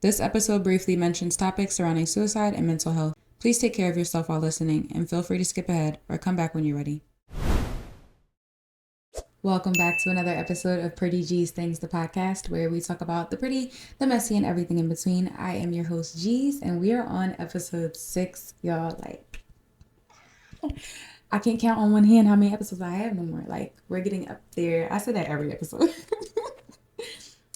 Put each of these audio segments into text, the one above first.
This episode briefly mentions topics surrounding suicide and mental health. Please take care of yourself while listening and feel free to skip ahead or come back when you're ready. Welcome back to another episode of Pretty Geez Thingz, the podcast where we talk about the pretty, the messy, and everything in between. I am your host, Geez, and we are on episode 6. Y'all, like, I can't count on one hand how many episodes I have no more. Like, we're getting up there. I say that every episode.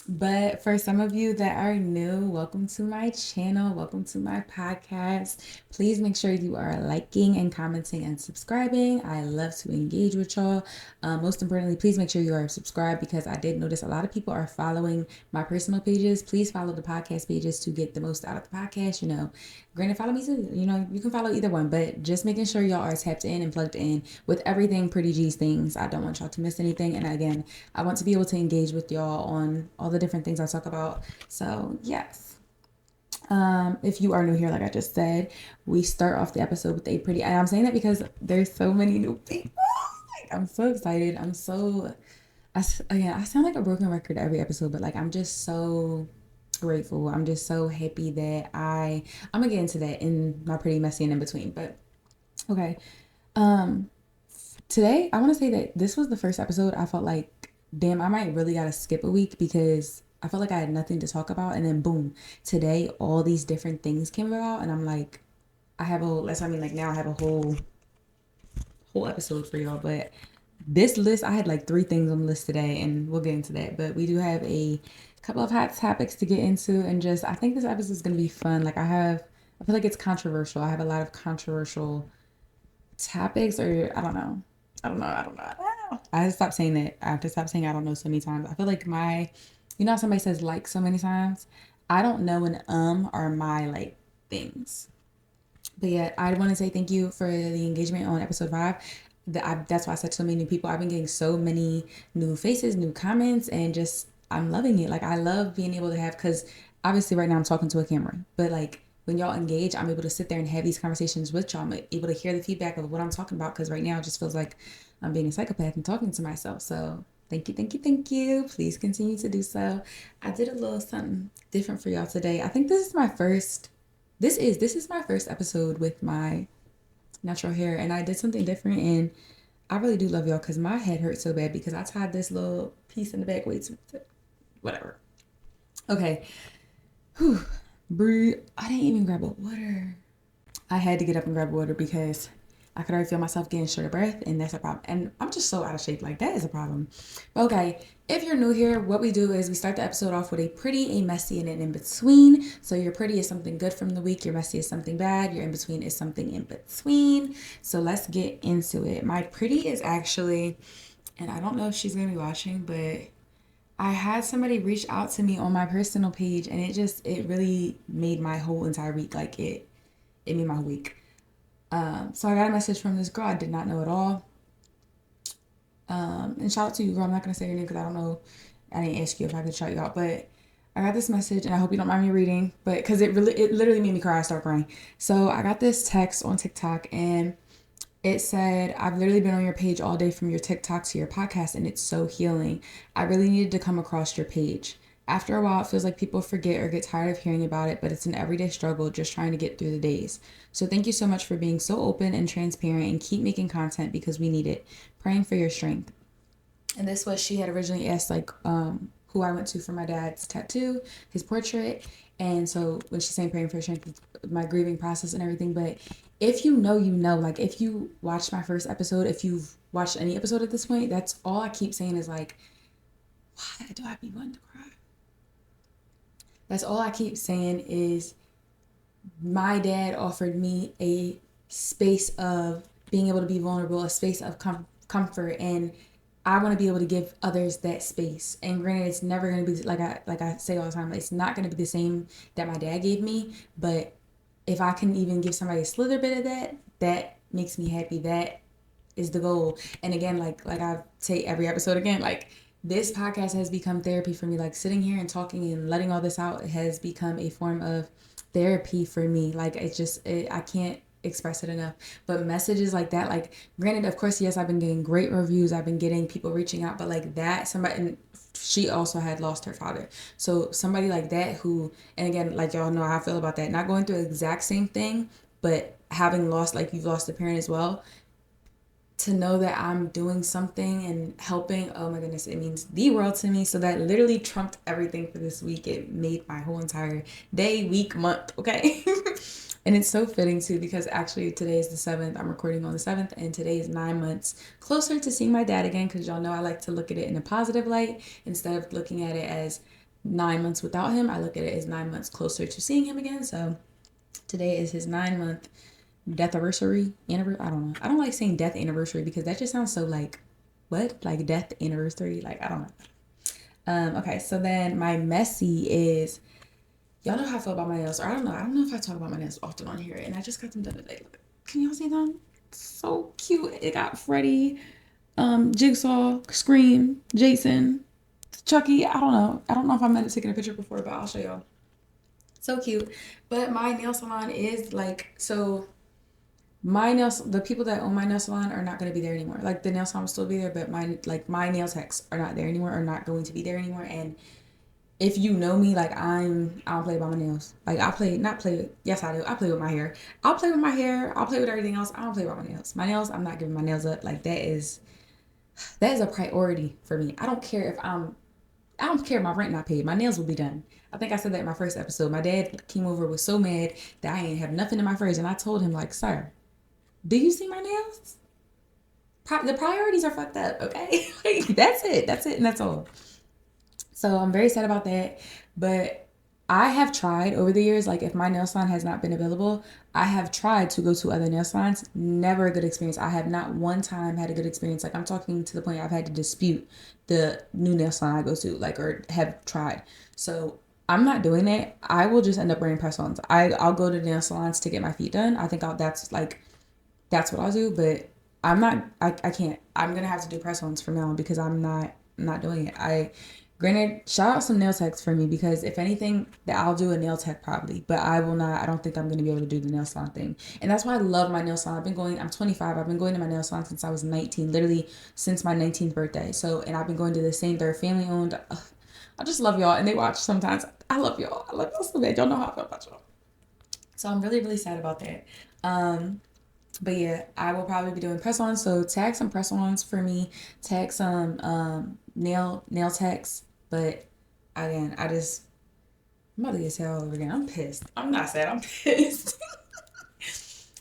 But for some of you that are new, welcome to my channel. Welcome to my podcast. Please make sure you are liking and commenting and subscribing. I love to engage with y'all. Most importantly, please make sure you are subscribed because I did notice a lot of people are following my personal pages. Please follow the podcast pages to get the most out of the podcast. Granted, follow me too. You can follow either one, but just making sure y'all are tapped in and plugged in with everything Pretty Geez Thingz. I don't want y'all to miss anything. And again, I want to be able to engage with y'all on all the different things I talk about. So yes. If you are new here, like I just said, we start off the episode with a pretty, and I'm saying that because there's so many new people. Like, I'm so excited. I sound like a broken record every episode, but like, I'm just so grateful. I'm just so happy that I'm gonna get into that in my pretty messy and in between, but okay. Today I want to say that this was the first episode I felt like, damn, I might really gotta skip a week because I felt like I had nothing to talk about, and then boom, today all these different things came about, and I'm like, now I have a whole episode for y'all. But this list, I had like 3 things on the list today, and we'll get into that. But we do have a couple of hot topics to get into, and just I think this episode is gonna be fun. Like I feel like it's controversial. I have a lot of controversial topics, or I don't know. I have to stop saying that. I have to stop saying I don't know so many times. I feel like how somebody says like so many times. I don't know an are my like things. But yeah, I want to say thank you for the engagement on episode 5. That's why I said so many new people. I've been getting so many new faces, new comments, and just I'm loving it. Like I love being able to have, because obviously right now I'm talking to a camera, but like when y'all engage, I'm able to sit there and have these conversations with y'all. I'm able to hear the feedback of what I'm talking about, because right now it just feels like I'm being a psychopath and talking to myself. So thank you, thank you, thank you. Please continue to do so. I did a little something different for y'all today. I think this is my first episode with my natural hair, and I did something different, and I really do love y'all because my head hurts so bad because I tied this little piece in the back. Wait, whatever. Okay. Whew. Breathe. I didn't even grab a water. I had to get up and grab water because I could already feel myself getting short of breath, and that's a problem. And I'm just so out of shape. Like, that is a problem. Okay, if you're new here, what we do is we start the episode off with a pretty, a messy, and an in between. So your pretty is something good from the week, your messy is something bad, your in between is something in between. So let's get into it. My pretty is actually, and I don't know if she's gonna be watching, but I had somebody reach out to me on my personal page, and it really made my whole entire week. Like it made my whole week. So I got a message from this girl I did not know at all. And shout out to you, girl. I'm not gonna say your name because I don't know. I didn't ask you if I could shout you out, but I got this message, and I hope you don't mind me reading, but because it literally made me cry. I started crying. So I got this text on TikTok, and it said, "I've literally been on your page all day from your TikTok to your podcast, and it's so healing. I really needed to come across your page. After a while, it feels like people forget or get tired of hearing about it, but it's an everyday struggle just trying to get through the days. So thank you so much for being so open and transparent, and keep making content because we need it. Praying for your strength." And this was, she had originally asked like who I went to for my dad's tattoo, his portrait. And so when she's saying praying for your strength, my grieving process and everything. But if you know, like if you watched my first episode, if you've watched any episode at this point, that's all I keep saying is like, why do I be wanting to cry? That's all I keep saying is my dad offered me a space of being able to be vulnerable, a space of comfort, and I want to be able to give others that space. And granted, it's never going to be like I say all the time, it's not going to be the same that my dad gave me, but if I can even give somebody a slither bit of that, that makes me happy. That is the goal. And again, like I say every episode again, like this podcast has become therapy for me. Like sitting here and talking and letting all this out has become a form of therapy for me. Like I can't express it enough. But messages like that, like granted, of course, yes, I've been getting great reviews, I've been getting people reaching out, but like that, somebody, and she also had lost her father. So somebody like that who, and again, like y'all know how I feel about that, not going through the exact same thing, but having lost, like you've lost a parent as well, to know that I'm doing something and helping, oh my goodness, it means the world to me. So that literally trumped everything for this week. It made my whole entire day, week, month, okay? And it's so fitting too because actually today is the 7th. I'm recording on the 7th, and today is 9 months closer to seeing my dad again, because y'all know I like to look at it in a positive light instead of looking at it as 9 months without him. I look at it as 9 months closer to seeing him again. So today is his 9 month death anniversary. I don't know. I don't like saying death anniversary because that just sounds so like, what? Like death anniversary? Like, I don't know. Okay, so then my messy is, y'all know how I feel about my nails. Or I don't know. I don't know if I talk about my nails often on here. And I just got them done today. Look, can y'all see them? So cute. It got Freddie, Jigsaw, Scream, Jason, Chucky. I don't know. I don't know if I meant to take a picture before, but I'll show y'all. So cute. But my nail salon is like, so my nails, the people that own my nail salon are not going to be there anymore. Like the nail salon will still be there, but my nail techs are not there anymore, are not going to be there anymore. And if you know me, like I don't play by my nails. Like I play, not play, yes I do. I play with my hair. I'll play with my hair. I'll play with everything else. I don't play by my nails. My nails, I'm not giving my nails up. Like that is a priority for me. I don't care if my rent not paid. My nails will be done. I think I said that in my first episode. My dad came over, was so mad that I ain't have nothing in my fridge. And I told him like, sir, do you see my nails? The priorities are fucked up, okay? Like, that's it, and that's all. So I'm very sad about that. But I have tried over the years, like if my nail salon has not been available, I have tried to go to other nail salons. Never a good experience. I have not one time had a good experience. Like I'm talking to the point I've had to dispute the new nail salon I go to, like, or have tried. So I'm not doing that. I will just end up wearing press-ons. I'll go to nail salons to get my feet done. I think that's what I'll do, but I can't. I'm gonna have to do press-ons from now on because I'm not doing it. Granted, shout out some nail techs for me because if anything, that I'll do a nail tech probably, but I will not. I don't think I'm gonna be able to do the nail salon thing, and that's why I love my nail salon. I'm 25. I've been going to my nail salon since I was 19, literally since my 19th birthday. So, and I've been going to the same. They're family owned. I just love y'all, and they watch sometimes. I love y'all. I love y'all so bad. Y'all know how I feel about y'all. So I'm really really sad about that. But yeah, I will probably be doing press-ons. So tag some press-ons for me. Tag some nail techs. But again, I'm about to get sad all over again. I'm pissed. I'm not sad. I'm pissed.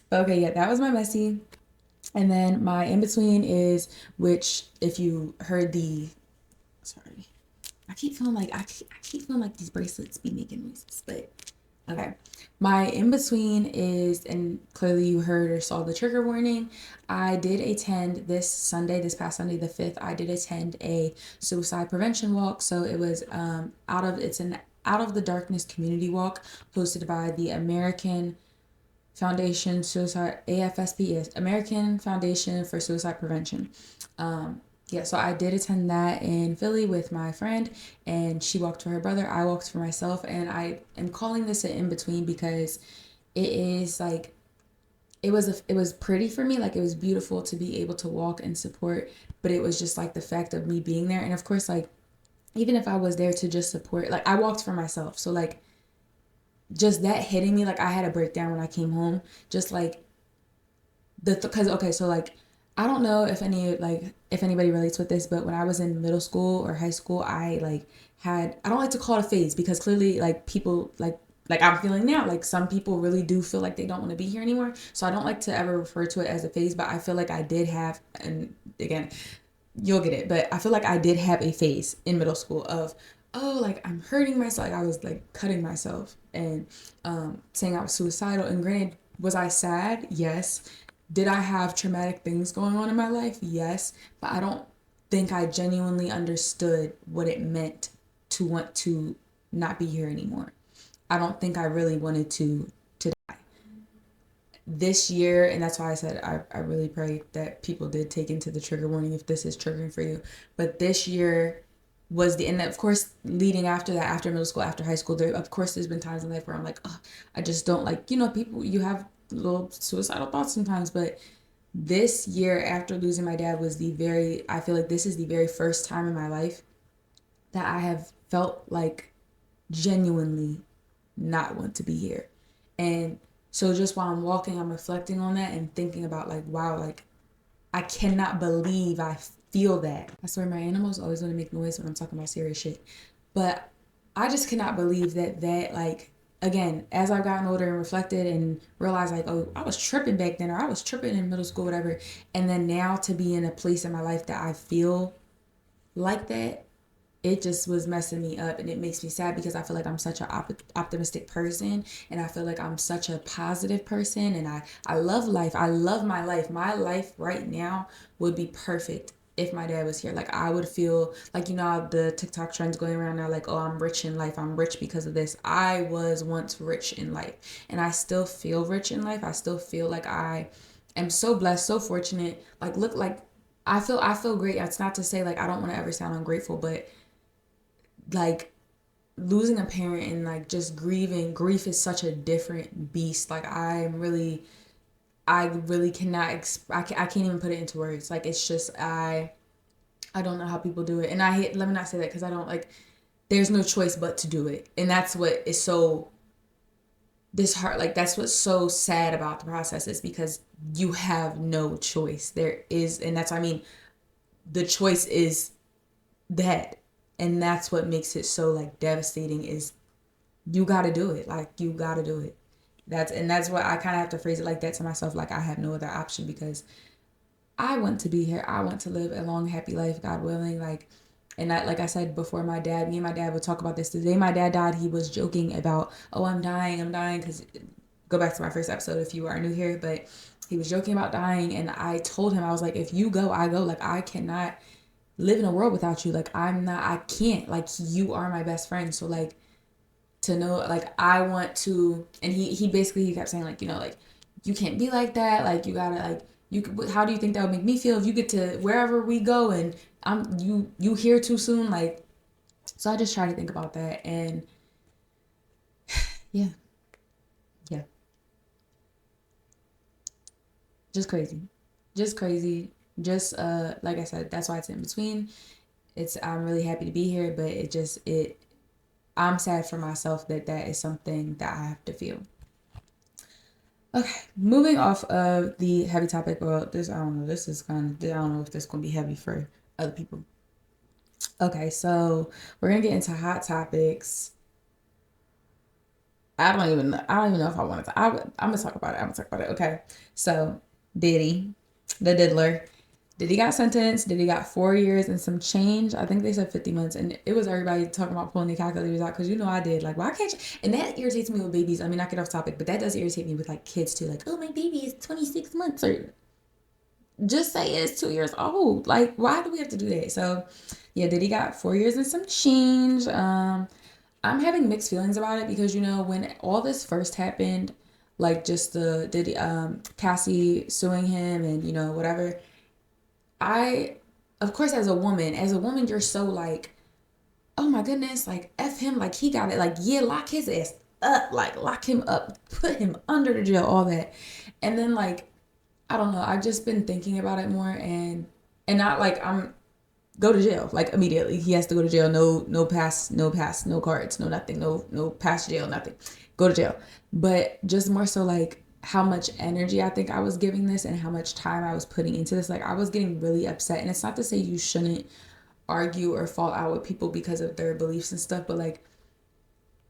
But okay, yeah, that was my messy. And then my in-between is, which if you heard sorry, I keep feeling like these bracelets be making noises, but okay. My in-between is, and clearly you heard or saw the trigger warning, I did attend this past Sunday, the 5th, I did attend a suicide prevention walk. So it was an Out of the Darkness community walk hosted by the American Foundation American Foundation for Suicide Prevention. Yeah, so I did attend that in Philly with my friend, and she walked for her brother. I walked for myself, and I am calling this an in-between because it is like, it was pretty for me. Like, it was beautiful to be able to walk and support, but it was just like the fact of me being there. And of course, like, even if I was there to just support, like, I walked for myself. So like, just that hitting me, like I had a breakdown when I came home. Just like because okay, so like I don't know if anybody relates with this, but when I was in middle school or high school, I don't like to call it a phase because clearly like people like I'm feeling now, like some people really do feel like they don't want to be here anymore. So I don't like to ever refer to it as a phase, but I feel like I did have, and again, you'll get it, but I feel like I did have a phase in middle school of, oh, like I'm hurting myself. Like I was like cutting myself and saying I was suicidal. And granted, was I sad? Yes. Did I have traumatic things going on in my life? Yes. But I don't think I genuinely understood what it meant to want to not be here anymore. I don't think I really wanted to die. This year, and that's why I said I really pray that people did take into the trigger warning if this is triggering for you. But this year was and of course, leading after that, after middle school, after high school, of course, there's been times in life where I'm like, oh, I just don't like, people, you have little suicidal thoughts sometimes, but this year after losing my dad was I feel like this is the very first time in my life that I have felt like genuinely not want to be here. And so just while I'm walking, I'm reflecting on that and thinking about like, wow, like I cannot believe I feel that. I swear my animals always want to make noise when I'm talking about serious shit. But I just cannot believe that like again, as I've gotten older and reflected and realized like, oh, I was tripping back then or I was tripping in middle school, whatever. And then now to be in a place in my life that I feel like that, it just was messing me up, and it makes me sad because I feel like I'm such an optimistic person, and I feel like I'm such a positive person, and I love life. I love my life. My life right now would be perfect if my dad was here. Like I would feel like, you know how the TikTok trends going around now, like, oh, I'm rich in life, I'm rich because of this. I was once rich in life, and I still feel rich in life. I still feel like I am so blessed, so fortunate. Like look, like I feel great. It's not to say like I don't want to ever sound ungrateful, but like losing a parent and like just grief is such a different beast. Like I really cannot I can't even put it into words. Like it's just I don't know how people do it. And I hate, let me not say that because I don't like, there's no choice but to do it. And that's what is so disheart, like that's what's so sad about the process, is because you have no choice. There is, and that's what I mean, the choice is that. And that's what makes it so like devastating, is you got to do it. Like you got to do it. That's what I kind of have to phrase it like that to myself. Like I have no other option because I want to be here. I want to live a long, happy life, God willing. Like, and I, like I said before, me and my dad would talk about this. The day my dad died, he was joking about, oh, I'm dying. Because go back to my first episode if you are new here, but he was joking about dying. And I told him, I was like, if you go, I go. Like, I cannot live in a world without you. Like, I can't. Like, you are my best friend. So, like, to know, like I want to, and he basically he kept saying like, you know, like you can't be like that, like you gotta like you could, how do you think that would make me feel if you get to wherever we go and you here too soon, like. So I just try to think about that, and yeah, yeah, just crazy, just crazy, just like I said, that's why it's in between. It's, I'm really happy to be here, but it I'm sad for myself that that is something that I have to feel. Okay, moving off of the heavy topic. Well, this, I don't know. This is kind of, I don't know if this is gonna be heavy for other people. Okay, so we're gonna get into hot topics. I don't even know if I wanted to. I'm gonna talk about it. I'm gonna talk about it. Okay, so Diddy, the diddler. Diddy got sentenced. Diddy got 4 years and some change. I think they said 50 months. And it was everybody talking about pulling the calculators out because you know I did. Like, why can't you? And that irritates me with babies. I mean, I get off topic, but that does irritate me with like kids too. Like, oh, my baby is 26 months. Or just say it's 2 years old. Like, why do we have to do that? So, yeah, Diddy got 4 years and some change. I'm having mixed feelings about it because, you know, when all this first happened, like just the Diddy, Cassie suing him and, you know, whatever. I, of course, as a woman, you're so like, oh my goodness, like F him, like he got it, like, yeah, lock his ass up, like lock him up, put him under the jail, all that. And then like, I don't know, I've just been thinking about it more, and not like I'm go to jail, like immediately. He has to go to jail, no pass, no cards, no nothing, no pass jail, nothing. Go to jail. But just more so like how much energy I think I was giving this and how much time I was putting into this. Like I was getting really upset. And it's not to say you shouldn't argue or fall out with people because of their beliefs and stuff, but like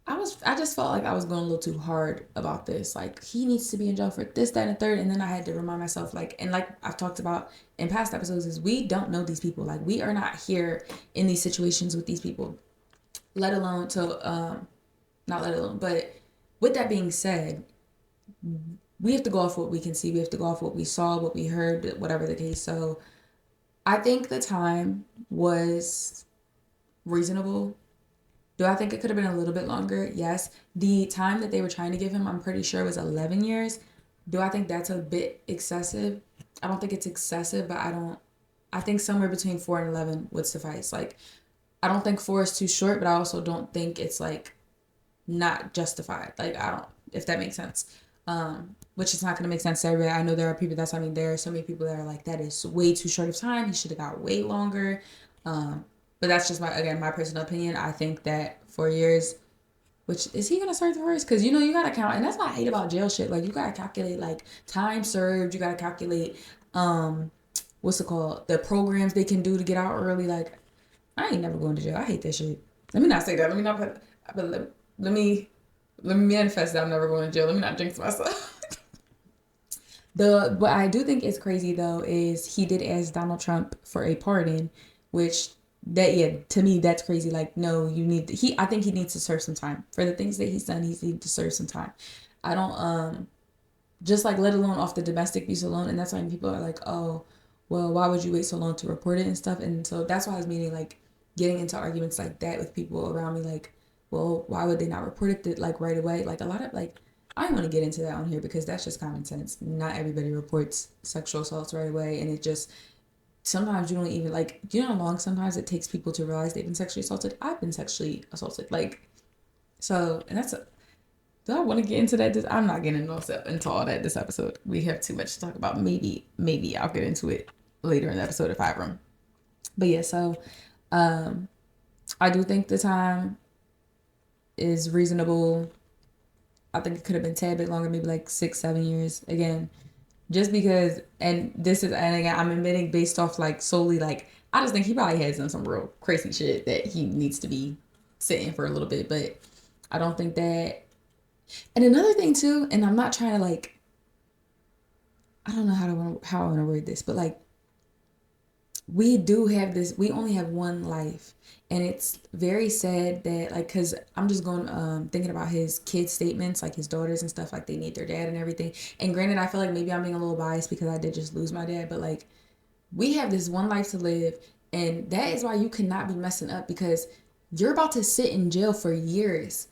I just felt like I was going a little too hard about this. Like he needs to be in jail for this, that, and the third. And then I had to remind myself, like, and like I've talked about in past episodes, is we don't know these people. Like we are not here in these situations with these people, let alone to not let alone. But with that being said, we have to go off what we can see. We have to go off what we saw, what we heard, whatever the case. So I think the time was reasonable. Do I think it could have been a little bit longer? Yes. The time that they were trying to give him, I'm pretty sure was 11 years. Do I think that's a bit excessive? I don't think it's excessive, but I think somewhere between 4 and 11 would suffice. Like, I don't think 4 is too short, but I also don't think it's like not justified. Like, I don't, if that makes sense. Which is not going to make sense to everybody. I know there are people that's, I mean, there are so many people that are like, that is way too short of time. He should have got way longer. But that's just my personal opinion. I think that 4 years, which is he gonna serve the first? Because you gotta count, and that's what I hate about jail shit. Like you gotta calculate like time served. You gotta calculate what's it called? The programs they can do to get out early. Like I ain't never going to jail. I hate that shit. Let me not say that. Let me not put. But let me manifest that I'm never going to jail. Let me not jinx myself. What I do think is crazy though is he did ask Donald Trump for a pardon, which to me that's crazy. Like no, I think he needs to serve some time for the things that he's done. He needs to serve some time. I don't just like let alone off the domestic abuse alone, and that's why people are like, oh, well, why would you wait so long to report it and stuff? And so that's why I was meaning like getting into arguments like that with people around me, like, well, why would they not report it like right away? Like a lot of like I don't want to get into that on here because that's just common sense. Not everybody reports sexual assaults right away, and it just sometimes you don't even like. Do you know how long sometimes it takes people to realize they've been sexually assaulted? I've been sexually assaulted, like so, and that's a. Do I want to get into that? I'm not getting into all that this episode. We have too much to talk about. Maybe I'll get into it later in the episode if I have room. But yeah, so I do think the time is reasonable. I think it could have been a tad bit longer, maybe like 6-7 years. Again, just because, and again, I'm admitting based off like solely like, I just think he probably has done some real crazy shit that he needs to be sitting for a little bit. But I don't think that. And another thing too, and I'm not trying to like, I don't know how I want to word this, but like, we only have one life, and it's very sad that like, cause I'm just going thinking about his kids' statements, like his daughters and stuff, like they need their dad and everything. And granted, I feel like maybe I'm being a little biased because I did just lose my dad, but like we have this one life to live, and that is why you cannot be messing up, because you're about to sit in jail for years.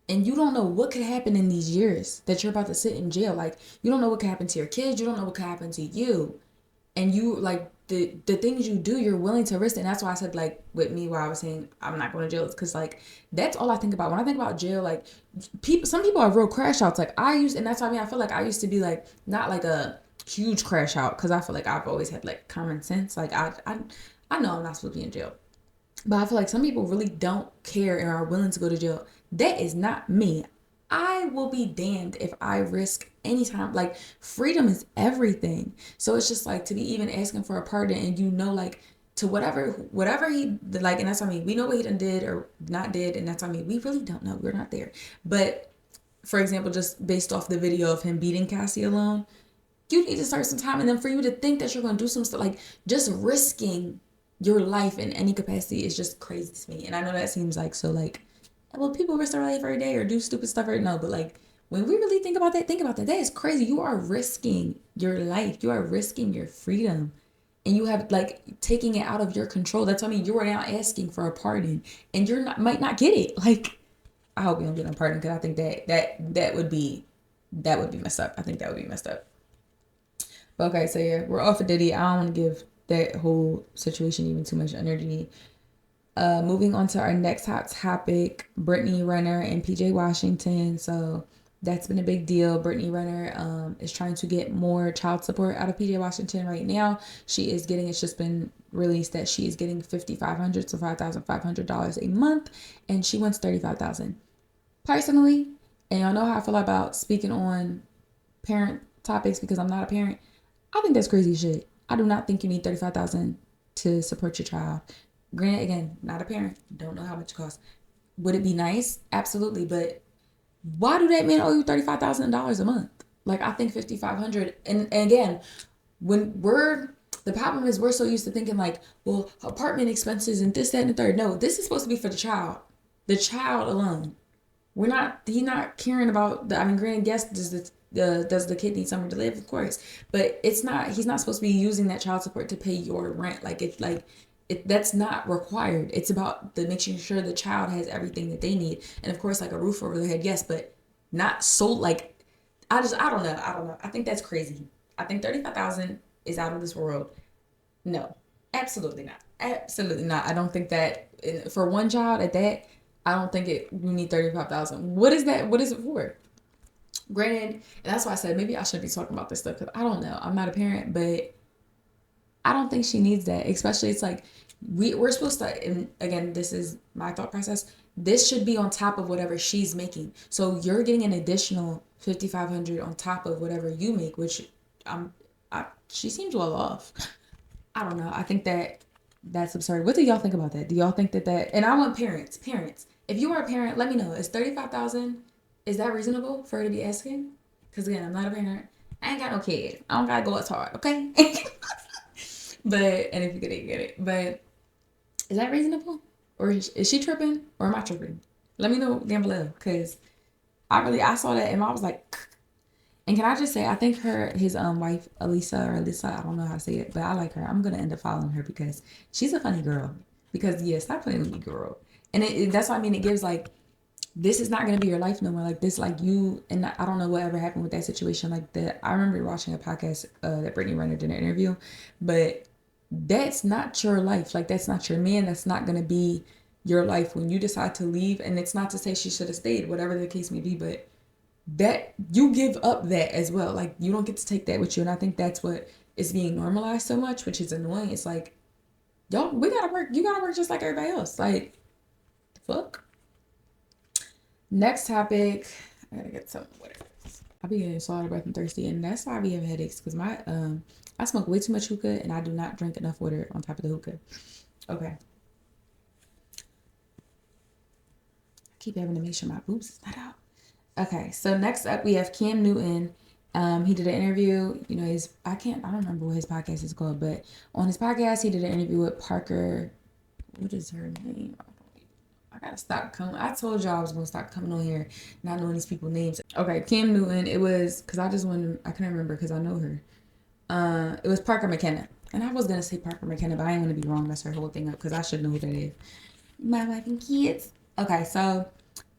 And you don't know what could happen in these years that you're about to sit in jail. Like, you don't know what could happen to your kids. You don't know what could happen to you. And you, like, the things you do, you're willing to risk. And that's why I said, like, with me, why I was saying I'm not going to jail. It's because, like, that's all I think about. When I think about jail, like, some people are real crash outs. Like, and that's what I feel like I used to be, like, not, like, a huge crash out. Because I feel like I've always had, like, common sense. Like, I know I'm not supposed to be in jail. But I feel like some people really don't care and are willing to go to jail. That is not me. I will be damned if I risk any time. Like, freedom is everything. So it's just like to be even asking for a pardon, and like to whatever he like, and that's what I mean. We know what he done did or not did, and that's what I mean. We really don't know. We're not there. But for example, just based off the video of him beating Cassie alone, you need to start some time. And then for you to think that you're going to do some stuff, like just risking your life in any capacity is just crazy to me. And I know that seems like so like, well, people risk their life every day or do stupid stuff right now, but like when we really think about that. That is crazy. You are risking your life. You are risking your freedom, and you have like taking it out of your control. That's what I mean. You are now asking for a pardon, and might not get it. Like, I hope you don't get a pardon, because I think that would be messed up. I think that would be messed up. But okay, so yeah, we're off of Diddy. I don't want to give that whole situation even too much energy. Moving on to our next hot topic, Brittany, Renner, and PJ Washington. So that's been a big deal. Brittany Renner is trying to get more child support out of PJ Washington right now. It's just been released that she is getting $5,500 to $5,500 a month, and she wants $35,000. Personally, and y'all know how I feel about speaking on parent topics because I'm not a parent. I think that's crazy shit. I do not think you need $35,000 to support your child. Granted, again, not a parent, don't know how much it costs. Would it be nice? Absolutely, but why do that man owe you $35,000 a month? Like, I think $5,500. And again, the problem is we're so used to thinking like, well, apartment expenses and this, that, and the third. No, this is supposed to be for the child alone. He's not caring about granted, yes, does the kid need somewhere to live? Of course, but he's not supposed to be using that child support to pay your rent. That's not required. It's about making sure the child has everything that they need. And of course, like a roof over their head, yes, but not so like, I don't know. I think that's crazy. I think 35,000 is out of this world. No, absolutely not. Absolutely not. I don't think that for one child at that, I don't think you need 35,000. What is that? What is it for? Granted, and that's why I said maybe I shouldn't be talking about this stuff because I don't know. I'm not a parent, but I don't think she needs that. Especially, it's like we're supposed to, and again, this is my thought process. This should be on top of whatever she's making. So you're getting an additional 5,500 on top of whatever you make, which she seems well off. I don't know. I think that's absurd. What do y'all think about that? Do y'all think that and I want parents. If you are a parent, let me know. Is 35,000, is that reasonable for her to be asking? Because again, I'm not a parent. I ain't got no kid. I don't gotta go as hard, okay? But and if you get it. But is that reasonable? Or is she tripping? Or am I tripping? Let me know down below. Cause I saw that and I was like, and can I just say, I think his wife, Alyssa, I don't know how to say it, but I like her. I'm going to end up following her because she's a funny girl. Because, yeah, stop playing with me, girl. And that's what I mean. It gives, like, this is not going to be your life no more. Like, this, like, you, and I don't know whatever happened with that situation. Like, I remember watching a podcast that Brittany Renner did an interview, but that's not your life. Like, that's not your man. That's not going to be your life when you decide to leave. And it's not to say she should have stayed, whatever the case may be, but that you give up that as well. Like you don't get to take that with you. And I think that's what is being normalized so much, which is annoying. It's like, yo, we gotta work. You gotta work just like everybody else. Like, the fuck. Next topic. I gotta get some water. I be getting so out of breath and thirsty, and that's why I be having headaches. Cause I smoke way too much hookah, and I do not drink enough water on top of the hookah. Okay. I keep having to make sure my boobs is not out. Okay, so next up we have Cam Newton. He did an interview. You know, I don't remember what his podcast is called, but on his podcast he did an interview with Parker. What is her name? I gotta stop coming. I told y'all I was gonna stop coming on here, not knowing these people's names. Okay, Cam Newton. It was because I couldn't remember because I know her. It was Parker McKenna, and I was gonna say Parker McKenna, but I didn't want to be wrong. That's her whole thing up because I should know who that is. My wife and kids. Okay, so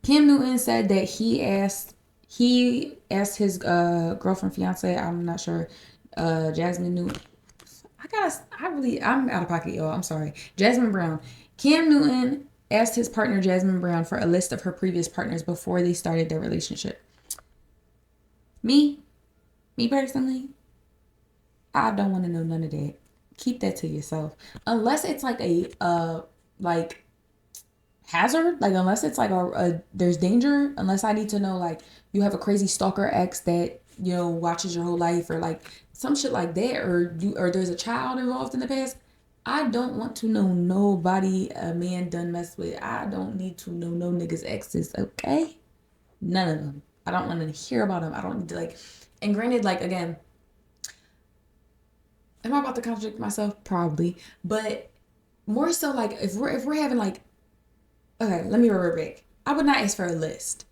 Cam Newton said that he asked his girlfriend, fiance, I'm not sure, Jasmine Newton. I'm out of pocket, y'all. I'm sorry. Jasmine Brown. Cam Newton asked his partner Jasmine Brown for a list of her previous partners before they started their relationship. Me personally, I don't want to know none of that. Keep that to yourself. Unless it's like like hazard, like unless it's like there's danger, unless I need to know like you have a crazy stalker ex that watches your whole life or like some shit like that, or there's a child involved in the past. I don't want to know nobody a man done mess with. I don't need to know no niggas exes, okay? None of them. I don't want to hear about them. I don't need to like, and granted, like again, am I about to contradict myself? Probably, but more so like if we're having like, okay, let me revert back. I would not ask for a list.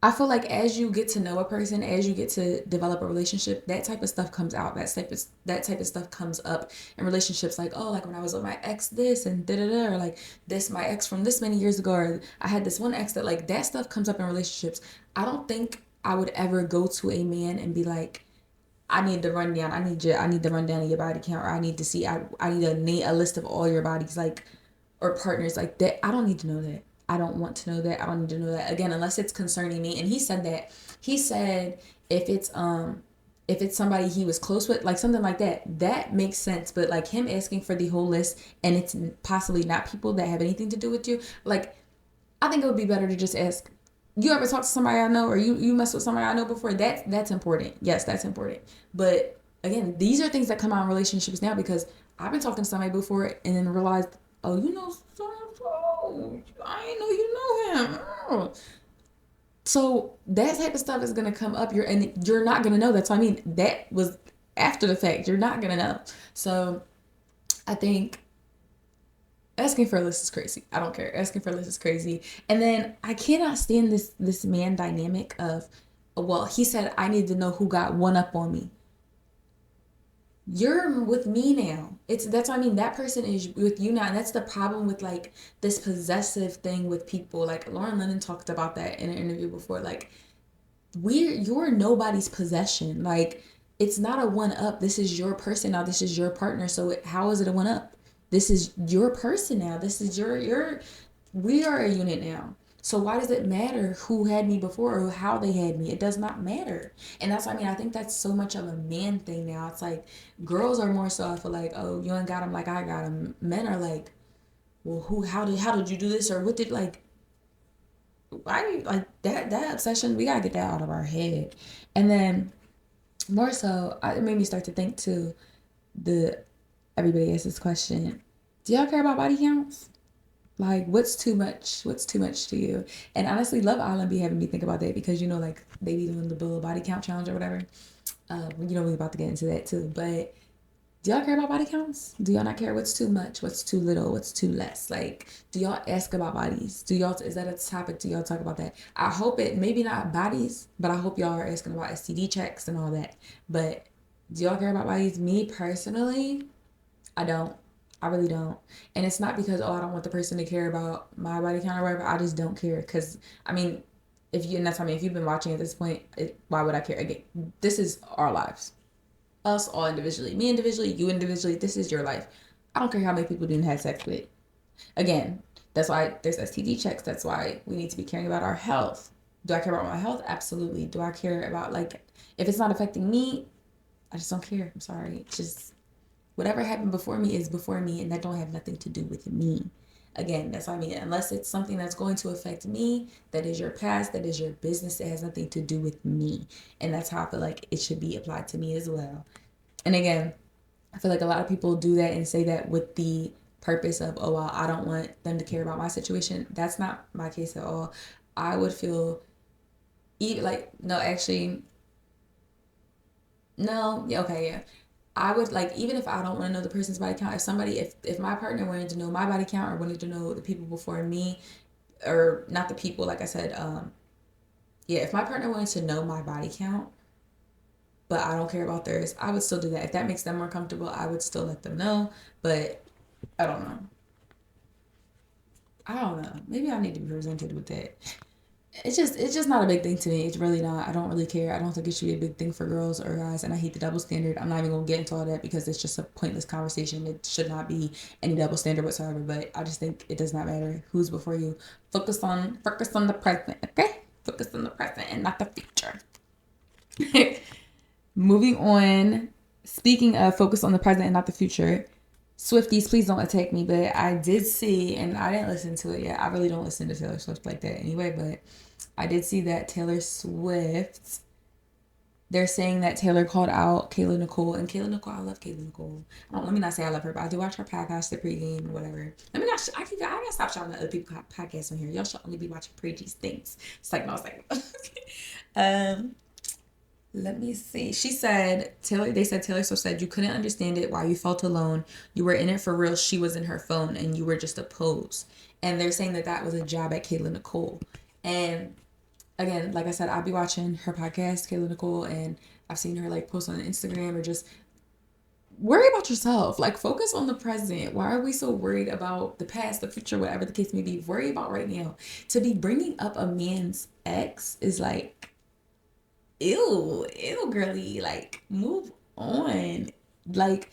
I feel like as you get to know a person, as you get to develop a relationship, that type of stuff comes out. That type of stuff comes up in relationships. Like, oh, like when I was with my ex, this and da da da, or like this my ex from this many years ago, or I had this one ex that like that stuff comes up in relationships. I don't think I would ever go to a man and be like, I need the rundown. I need the rundown of your body count, or I need to see. I need a list of all your bodies, like, or partners like that. I don't need to know that. I don't want to know that. I don't need to know that again unless it's concerning me. And he said that. He said if it's somebody he was close with, like something like that, that makes sense. But like him asking for the whole list and it's possibly not people that have anything to do with you, like I think it would be better to just ask, you ever talk to somebody I know, or you mess with somebody I know before? That's important. Yes, that's important. But again, these are things that come out in relationships now because I've been talking to somebody before and then realized, oh, you know so-and-so. I didn't know you know him. Oh. So that type of stuff is gonna come up. You're not gonna know. That's what I mean. That was after the fact. You're not gonna know. So I think asking for a list is crazy. I don't care. Asking for a list is crazy. And then I cannot stand this man dynamic of, well, he said I need to know who got one up on me. You're with me now. That's what I mean. That person is with you now. And that's the problem with like this possessive thing with people. Like Lauren Lennon talked about that in an interview before. Like you're nobody's possession. Like it's not a one up. This is your person now. This is your partner. So how is it a one up? This is your person now. This is we are a unit now. So why does it matter who had me before or how they had me? It does not matter. And that's what I mean. I think that's so much of a man thing now. It's like girls are more so I feel like, oh, you ain't got them like I got them. Men are like, well, how did you do this, or what did, like, why, like, that obsession, we gotta get that out of our head. And then more so, it made me start to think too, the everybody asks this question, do y'all care about body counts? Like, what's too much? What's too much to you? And honestly, Love Island be having me think about that, because, like, they be doing the Bill body count challenge or whatever. We're about to get into that too. But do y'all care about body counts? Do y'all not care what's too much? What's too little? What's too less? Like, do y'all ask about bodies? Is that a topic? Do y'all talk about that? I hope it, maybe not bodies, but I hope y'all are asking about STD checks and all that. But do y'all care about bodies? Me personally, I don't. I really don't. And it's not because, I don't want the person to care about my body count or whatever. I just don't care. Because, I mean, if you've been watching at this point, why would I care? Again, this is our lives. Us all individually. Me individually, you individually. This is your life. I don't care how many people didn't have sex with. Again, that's why there's STD checks. That's why we need to be caring about our health. Do I care about my health? Absolutely. Do I care about, like, if it's not affecting me, I just don't care. I'm sorry. It's just, whatever happened before me is before me, and that don't have nothing to do with me. Again, that's what I mean. Unless it's something that's going to affect me, that is your past, that is your business, it has nothing to do with me. And that's how I feel like it should be applied to me as well. And again, I feel like a lot of people do that and say that with the purpose of, well, I don't want them to care about my situation. That's not my case at all. I would feel, no, actually, no, yeah, okay, yeah. I would, like, even if I don't want to know the person's body count, if my partner wanted to know my body count, or wanted to know the people before me, or not the people, like I said, if my partner wanted to know my body count, but I don't care about theirs, I would still do that. If that makes them more comfortable, I would still let them know. But I don't know. Maybe I need to be presented with that. It's just not a big thing to me. It's really not. I don't really care. I don't think it should be a big thing for girls or guys, and I hate the double standard. I'm not even gonna get into all that, because it's just a pointless conversation. It should not be any double standard whatsoever. But I just think it does not matter who's before you. Focus on the present, okay? Focus on the present and not the future. Moving on. Speaking of focus on the present and not the future, Swifties, please don't attack me, but I did see, and I didn't listen to it yet. I really don't listen to Taylor Swift like that anyway, but I did see that Taylor Swift, they're saying that Taylor called out Kayla Nicole. And Kayla Nicole, I love Kayla Nicole. Let me not say I love her, but I do watch her podcast, The Pregame, whatever. Let me not, I gotta stop shouting at other people podcasts on here. Y'all should only be watching Pretty Geez Thingz. It's like, no, it's like, let me see. They said Taylor Swift said you couldn't understand it, why you felt alone. You were in it for real. She was in her phone and you were just a pose. And they're saying that was a job at Kayla Nicole. And again, like I said, I'll be watching her podcast, Kayla Nicole, and I've seen her, like, post on Instagram, or just worry about yourself. Like, focus on the present. Why are we so worried about the past, the future, whatever the case may be? Worry about right now. To be bringing up a man's ex is like, ew, girly, like, move on. Like,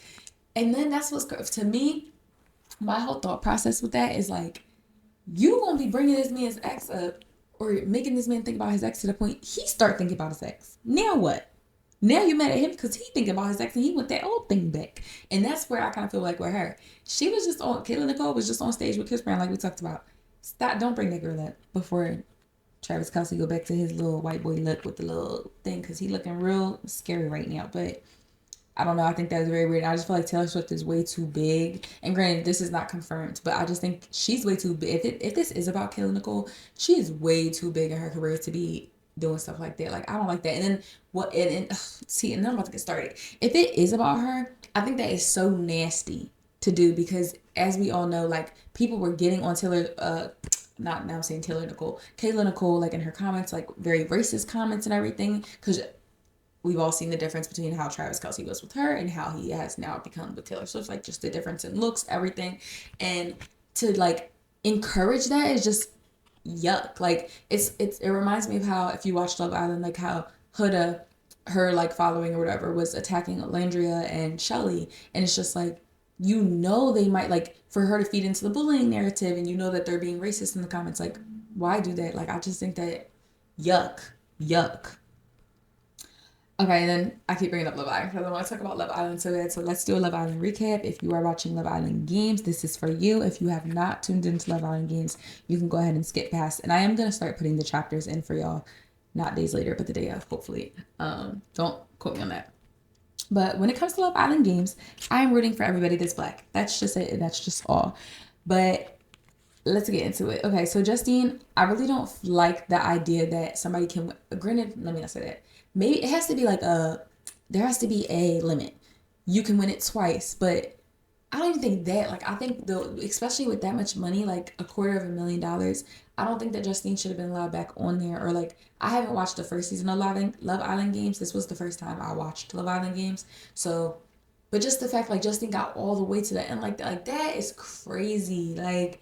and then that's what's, to me, my whole thought process with that is like, you gonna be bringing this man's ex up, or making this man think about his ex to the point he start thinking about his ex. Now what? Now you mad at him because he thinking about his ex and he want that old thing back. And that's where I kind of feel like with her. Kayla Nicole was just on stage with Chris Brown, like we talked about. Stop, don't bring that girl up before Travis Kelce go back to his little white boy look with the little thing, because he looking real scary right now. But I don't know. I think that was very weird. I just feel like Taylor Swift is way too big. And granted, this is not confirmed, but I just think she's way too big. If this is about Kayla Nicole, she is way too big in her career to be doing stuff like that. Like, I don't like that. And then and then I'm about to get started. If it is about her, I think that is so nasty to do, because as we all know, like, people were getting on not now I'm saying Taylor Nicole, Kayla Nicole, like, in her comments, like, very racist comments and everything, because we've all seen the difference between how Travis Kelce was with her and how he has now become with Taylor Swift, like, just the difference in looks, everything. And to, like, encourage that is just yuck. Like, it reminds me of how, if you watch Love Island, like, how Huda, her, like, following or whatever, was attacking Landria and Shelly. And it's just like, they might, like, for her to feed into the bullying narrative, and that they're being racist in the comments. Like, why do that? Like, I just think that yuck. Okay, and then I keep bringing up Love Island because I want to talk about Love Island so bad. So let's do a Love Island recap. If you are watching Love Island Games, this is for you. If you have not tuned into Love Island Games, you can go ahead and skip past. And I am going to start putting the chapters in for y'all, not days later, but the day of, hopefully. Don't quote me on that. But when it comes to Love Island Games, I am rooting for everybody that's black. That's just it. That's just all. But let's get into it. Okay, so Justine, I really don't like the idea that somebody can. Granted, let me not say that. Maybe it has to be like there has to be a limit. You can win it twice, but I don't even think that. Like, I think especially with that much money, like $250,000, I don't think that Justine should have been allowed back on there. Or like, I haven't watched the first season of Love Island Games. This was the first time I watched Love Island Games. So, but just the fact like Justine got all the way to the end, like that is crazy. Like,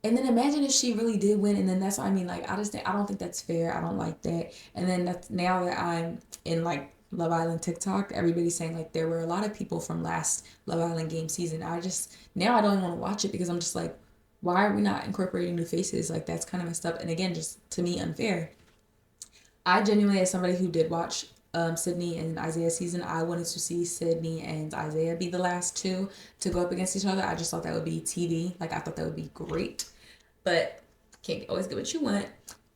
and then imagine if she really did win, and then that's what I mean. Like, I don't think that's fair. I don't like that. And then that's now that I'm in like Love Island TikTok, everybody's saying like there were a lot of people from last Love Island game season. I just now I don't even want to watch it because I'm just like, why are we not incorporating new faces? Like that's kind of messed up. And again, just to me unfair. I genuinely, as somebody who did watch Sydney and Isaiah season, I wanted to see Sydney and Isaiah be the last two to go up against each other. I just thought that would be TV. Like I thought that would be great, but can't always get what you want.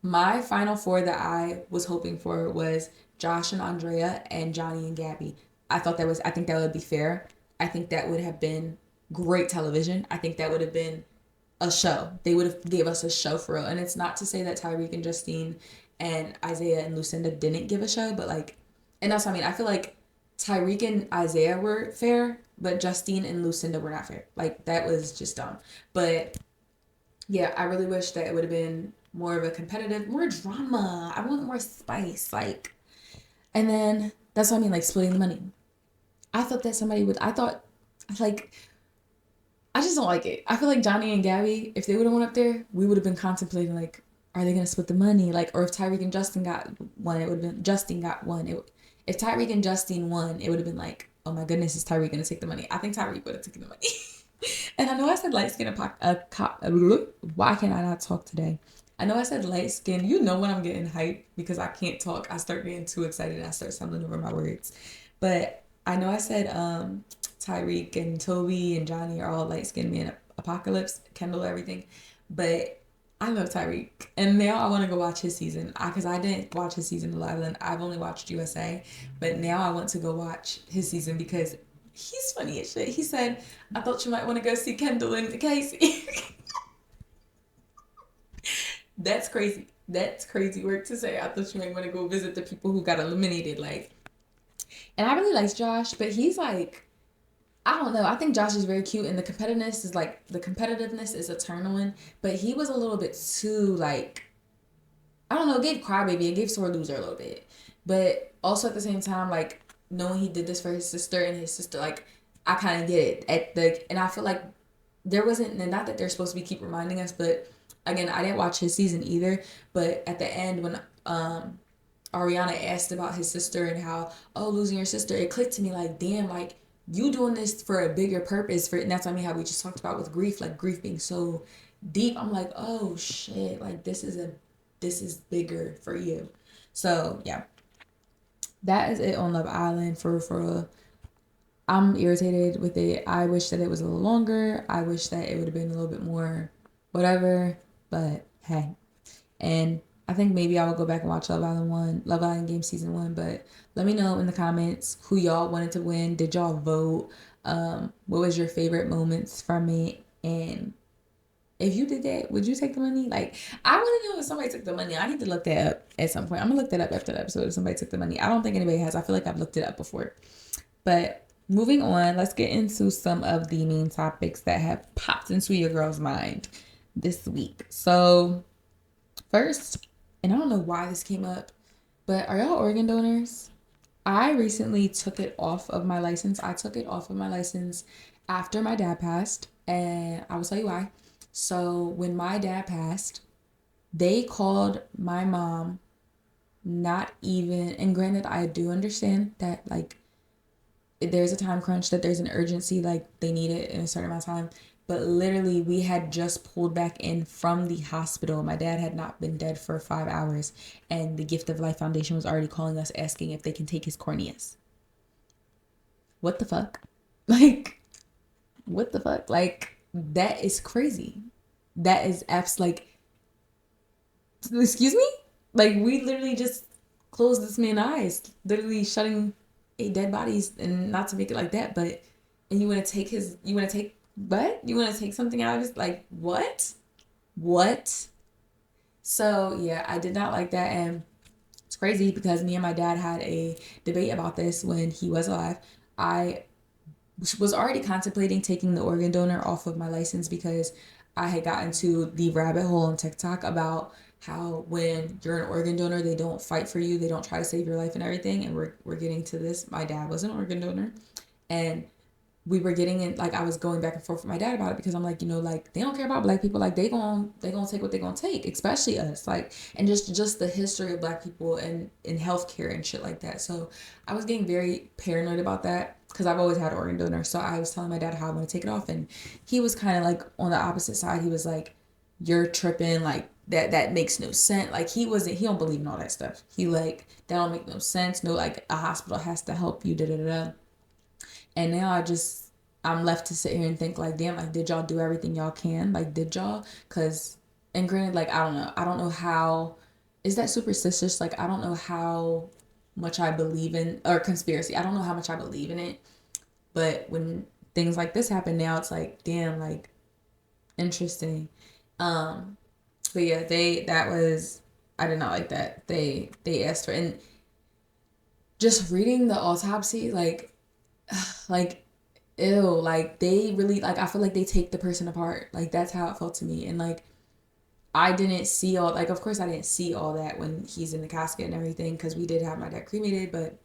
My final four that I was hoping for was Josh and Andrea and Johnny and Gabby. I think that would be fair. I think that would have been great television. I think that would have been a show. They would have gave us a show for real. And it's not to say that Tyreek and Justine and Isaiah and Lucinda didn't give a show, but like, and that's what I mean. I feel like Tyreek and Isaiah were fair, but Justine and Lucinda were not fair. Like that was just dumb. But yeah, I really wish that it would have been more of a competitive, more drama. I want more spice. Like, and then that's what I mean, like splitting the money. I thought that somebody would. I thought like I just don't like it. I feel like Johnny and Gabby, if they would have went up there, we would have been contemplating like, are they gonna split the money? Like, or if Tyreek and Justin got one, it would have been Justin got one. If Tyreek and Justin won, it would have been like, oh my goodness, is Tyreek gonna take the money? I think Tyreek would have taken the money. And I know I said light skin why can I not talk today? I know I said light skin. You know when I'm getting hyped because I can't talk. I start getting too excited and I start stumbling over my words. But I know I said Tyreek and Toby and Johnny are all light skinned men, Apocalypse, Kendall, everything. But I love Tyreek. And now I want to go watch his season. Because I didn't watch his season live. And I've only watched USA. But now I want to go watch his season because he's funny as shit. He said, I thought you might want to go see Kendall and Casey. That's crazy. That's crazy work to say. I thought you might want to go visit the people who got eliminated. Like, and I really like Josh, but he's like, I don't know. I think Josh is very cute, and the competitiveness is a turn on. But he was a little bit too like, I don't know. It gave crybaby. It gave sore loser a little bit, but also at the same time, like knowing he did this for his sister and his sister, like I kind of get it and I feel like there wasn't, and not that they're supposed to be keep reminding us, but again, I didn't watch his season either. But at the end when Ariana asked about his sister and how, oh, losing your sister, it clicked to me like, damn, like you doing this for a bigger purpose for, and that's what I mean, how we just talked about with grief, like grief being so deep. I'm like, oh shit, like this is bigger for you. So yeah, that is it on Love Island for I'm irritated with it. I wish that it was a little longer. I wish that it would have been a little bit more whatever, but hey. And I think maybe I will go back and watch Love Island Game Season 1, but let me know in the comments who y'all wanted to win. Did y'all vote? What was your favorite moments from it? And if you did that, would you take the money? Like, I want to know if somebody took the money. I need to look that up at some point. I'm gonna look that up after the episode if somebody took the money. I don't think anybody has. I feel like I've looked it up before. But moving on, let's get into some of the main topics that have popped into your girl's mind this week. So first, and I don't know why this came up, but are y'all organ donors? I recently took it off of my license. I took it off of my license after my dad passed, and I will tell you why. So when my dad passed, they called my mom, not even, and granted, I do understand that like there's a time crunch, that there's an urgency, like they need it in a certain amount of time. But literally, we had just pulled back in from the hospital. My dad had not been dead for 5 hours, and the Gift of Life Foundation was already calling us asking if they can take his corneas. What the fuck? Like, what the fuck? Like, that is crazy. That is like, excuse me? Like, we literally just closed this man's eyes, literally shutting eight dead bodies, and not to make it like that, but, and you want to take his, you want to take, what? You want to take something out of his, like, what? What? So, yeah, I did not like that, and it's crazy because me and my dad had a debate about this when he was alive. I was already contemplating taking the organ donor off of my license because I had gotten to the rabbit hole on TikTok about how when you're an organ donor, they don't fight for you, they don't try to save your life and everything. And we're getting to this. My dad was an organ donor, and we were getting in, like, I was going back and forth with my dad about it because I'm like, like, they don't care about black people. Like, they gonna take what they gonna take, especially us. Like, and just the history of black people and in healthcare and shit like that. So I was getting very paranoid about that because I've always had organ donor. So I was telling my dad how I'm gonna take it off, and he was kind of like on the opposite side. He was like, you're tripping, like, that makes no sense. Like, he don't believe in all that stuff. He like, that don't make no sense. No, like, a hospital has to help you, da da da. And now I'm left to sit here and think, like, damn, like, did y'all do everything y'all can? Like, did y'all? Because, and granted, like, I don't know. I don't know how, is that superstitious? Like, I don't know how much I believe in, or conspiracy. I don't know how much I believe in it. But when things like this happen now, it's like, damn, like, interesting. But yeah, I did not like that. They asked for, and just reading the autopsy, like, ew, like, they really, like, I feel like they take the person apart. Like, that's how it felt to me. And like, I didn't see all, like, of course I didn't see all that when he's in the casket and everything, because we did have my dad cremated. But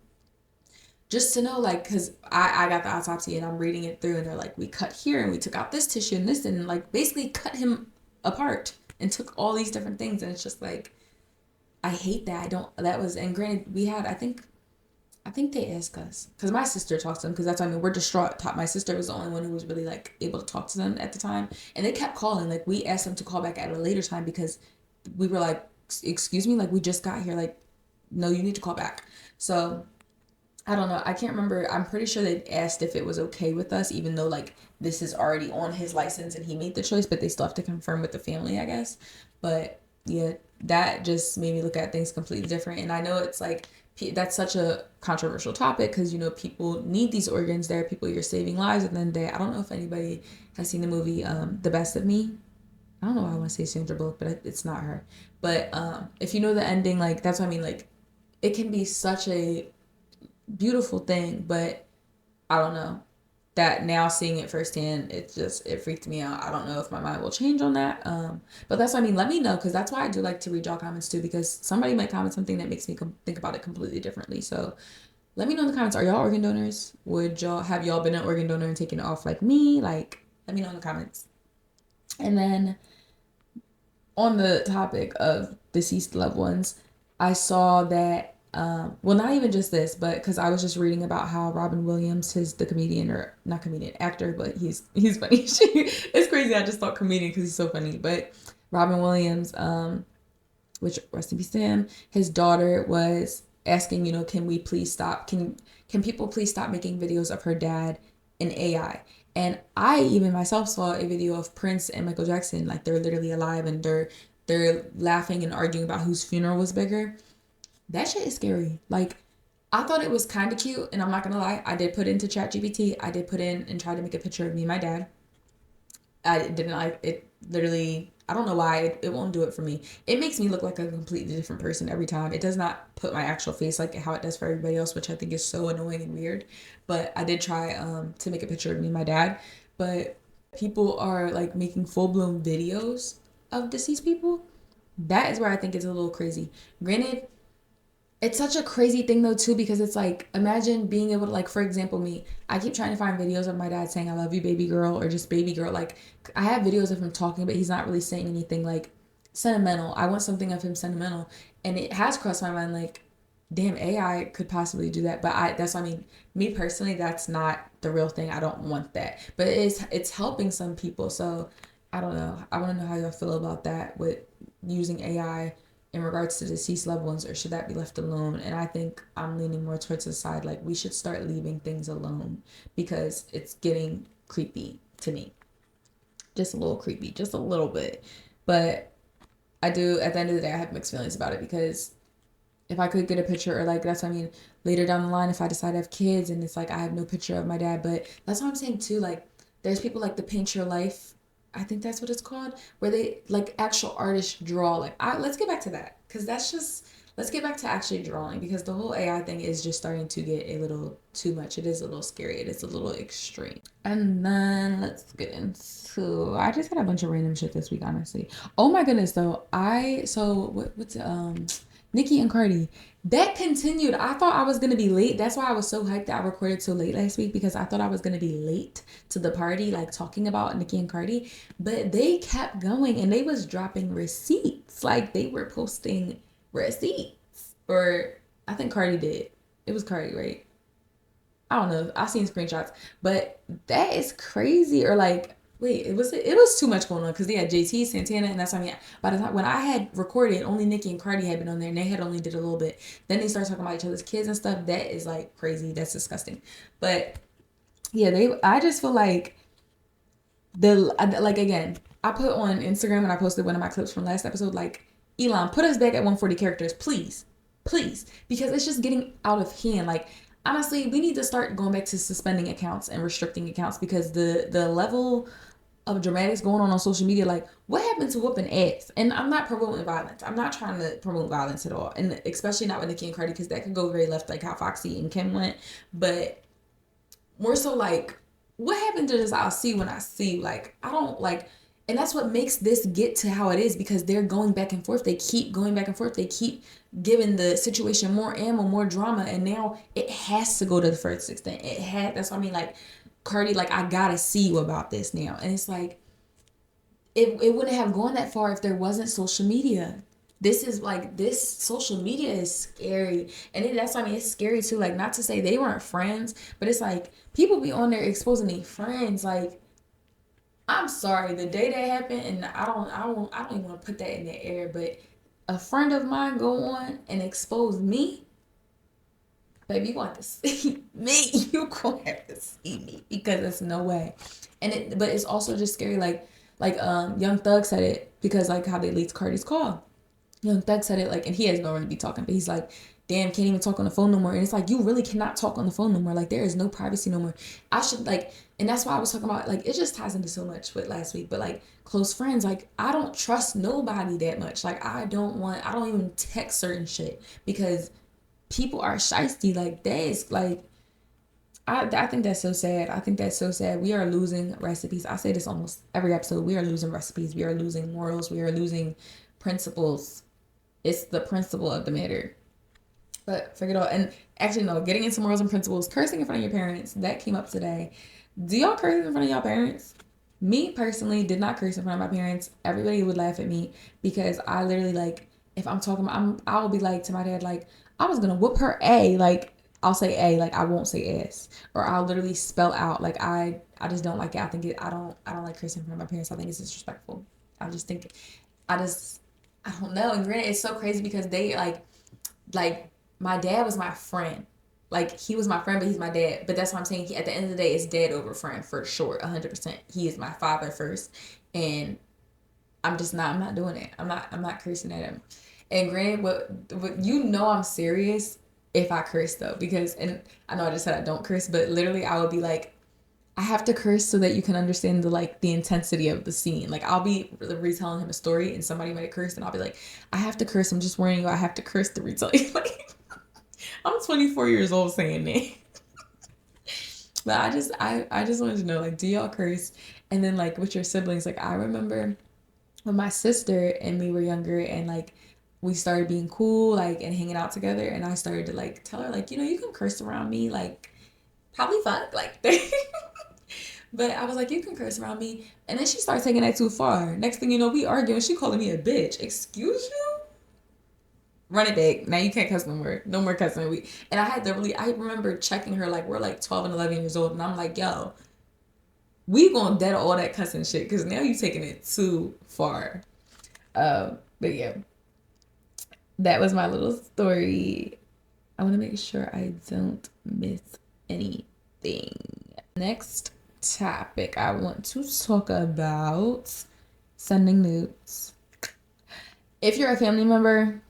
just to know, like, because I got the autopsy and I'm reading it through, and they're like, we cut here and we took out this tissue and this, and like basically cut him apart and took all these different things. And it's just like, I hate that. And granted, we had, I think they asked us, because my sister talked to them, because that's, I mean, we're distraught. My sister was the only one who was really, like, able to talk to them at the time. And they kept calling. Like, we asked them to call back at a later time because we were like, excuse me, like, we just got here. Like, no, you need to call back. So, I don't know. I can't remember. I'm pretty sure they asked if it was okay with us, even though, like, this is already on his license and he made the choice, but they still have to confirm with the family, I guess. But, yeah, that just made me look at things completely different. And I know it's, like, that's such a controversial topic because, people need these organs. There are people you're saving lives at the end of the day. I don't know if anybody has seen the movie The Best of Me. I don't know why I want to say Sandra Bullock, but it's not her. But if you know the ending, like, that's what I mean. Like, it can be such a beautiful thing, but I don't know. That now seeing it firsthand, it freaked me out. I don't know if my mind will change on that. But that's what I mean. Let me know, because that's why I do like to read y'all comments too, because somebody might comment something that makes me think about it completely differently. So let me know in the comments. Are y'all organ donors? Have y'all been an organ donor and taken it off like me? Like, let me know in the comments. And then on the topic of deceased loved ones, I saw that well, not even just this, but because I was just reading about how Robin Williams, the comedian, or not comedian, actor, but he's funny. It's crazy. I just thought comedian because he's so funny. But Robin Williams, which, rest in peace to him, his daughter was asking, can we please stop? Can people please stop making videos of her dad in AI? And I even myself saw a video of Prince and Michael Jackson, like, they're literally alive and they're laughing and arguing about whose funeral was bigger. That shit is scary. Like, I thought it was kind of cute, and I'm not gonna lie, I did put into ChatGPT, I did put in and try to make a picture of me and my dad. I didn't like it. Literally, I don't know why it won't do it for me. It makes me look like a completely different person every time. It does not put my actual face like how it does for everybody else, which I think is so annoying and weird. But I did try to make a picture of me and my dad. But people are, like, making full-blown videos of deceased people. That is where I think it's a little crazy. Granted, it's such a crazy thing though too, because it's like, imagine being able to, like, for example, me, I keep trying to find videos of my dad saying I love you baby girl, or just baby girl. Like, I have videos of him talking, but he's not really saying anything like sentimental. I want something of him sentimental. And it has crossed my mind, like, damn, AI could possibly do that. But that's what I mean. Me personally, that's not the real thing. I don't want that. But it's helping some people. So I don't know. I want to know how y'all feel about that with using AI in regards to deceased loved ones, or should that be left alone? And I think I'm leaning more towards the side like we should start leaving things alone because it's getting creepy to me. Just a little creepy, just a little bit. But I do, at the end of the day, I have mixed feelings about it because if I could get a picture, or like that's what I mean, later down the line if I decide to have kids and it's like I have no picture of my dad. But that's what I'm saying too, like there's people like the Paint Your Life, I think that's what it's called, where they like actual artists draw. Like let's get back to that because that's just, let's get back to actually drawing because the whole AI thing is just starting to get a little too much. It is a little scary. It is a little extreme. And then let's get into, I just had a bunch of random shit this week, honestly. Oh my goodness, though. What's Nicki and Cardi. That continued. I thought I was gonna be late. That's why I was so hyped that I recorded so late last week because I thought I was gonna be late to the party, like talking about Nicki and Cardi. But they kept going and they was dropping receipts. Like they were posting receipts. Or I think Cardi did. It was Cardi, right? I don't know. I seen screenshots, but that is crazy. Or like, wait, it was too much going on because they had JT, Santana, and that's what I mean. By the time when I had recorded, only Nicki and Cardi had been on there, and they had only did a little bit. Then they started talking about each other's kids and stuff. That is like crazy. That's disgusting. But yeah, I just feel like again, I put on Instagram and I posted one of my clips from last episode. Like, Elon, put us back at 140 characters, please, please, because it's just getting out of hand. Like, honestly, we need to start going back to suspending accounts and restricting accounts because the level of dramatics going on social media, like what happened to whooping ass? And I'm not promoting violence. I'm not trying to promote violence at all, and especially not with Nicki and Cardi because that could go very left, like how Foxy and Kim went. But more so like what happened to this I'll see when I see. Like I don't like, and that's what makes this get to how it is because they're going back and forth. They keep going back and forth. They keep giving the situation more ammo, more drama, and now it has to go to the first extent. That's what I mean. Like Cardi, like I gotta see you about this now. And it's like it wouldn't have gone that far if there wasn't social media. This social media is scary. And that's what I mean, it's scary too. Like not to say they weren't friends, but it's like people be on there exposing their friends. Like I'm sorry, the day that happened, and I don't even want to put that in the air, but a friend of mine go on and expose me. Baby, you want to see me? You gonna have to see me because there's no way. But it's also just scary. Young Thug said it because like how they leaked Cardi's call. Young Thug said it like, and he has no right to be talking, but he's like, damn, can't even talk on the phone no more. And it's like, you really cannot talk on the phone no more. Like there is no privacy no more. I should like, and that's why I was talking about like it just ties into so much with last week. But like close friends, like I don't trust nobody that much. Like I don't even text certain shit because people are shiesty. Like that is like I think that's so sad. I think that's so sad. We are losing recipes. I say this almost every episode. We are losing recipes. We are losing morals. We are losing principles. It's the principle of the matter. But forget all. And actually, no, getting into morals and principles, cursing in front of your parents, that came up today. Do y'all curse in front of y'all parents? Me personally did not curse in front of my parents. Everybody would laugh at me because I literally like if I'm talking I will be like to my dad like I was gonna whoop her A, like I'll say A, like I won't say S, or I'll literally spell out like I just don't like it. I don't like cursing in front of my parents. I think it's disrespectful. I just think I just I don't know. And granted, it's so crazy because they like my dad was my friend. Like he was my friend, but he's my dad. But that's what I'm saying. At the end of the day, it's dad over friend for sure, 100%. He is my father first, and I'm not doing it. I'm not cursing at him. And granted, what I'm serious if I curse though, because and I know I just said I don't curse, but literally I would be like, I have to curse so that you can understand the intensity of the scene. Like I'll be retelling him a story and somebody might curse and I'll be like, I have to curse. I'm just warning you. I have to curse to retell you. Like I'm 24 years old saying that. But I just wanted to know like, do y'all curse? And then like with your siblings, like I remember when my sister and me were younger and like we started being cool like and hanging out together and I started to like tell her like you can curse around me like probably fuck like but I was like you can curse around me and then she started taking that too far. Next thing you know we arguing, she calling me a bitch. Excuse you? Run it back. Now you can't cuss no more. No more cussing. And I had to really, I remember checking her, like, we're like 12 and 11 years old. And I'm like, yo, we gonna dead all that cussing shit because now you taking it too far. But yeah, that was my little story. I want to make sure I don't miss anything. Next topic, I want to talk about sending nudes. If you're a family member,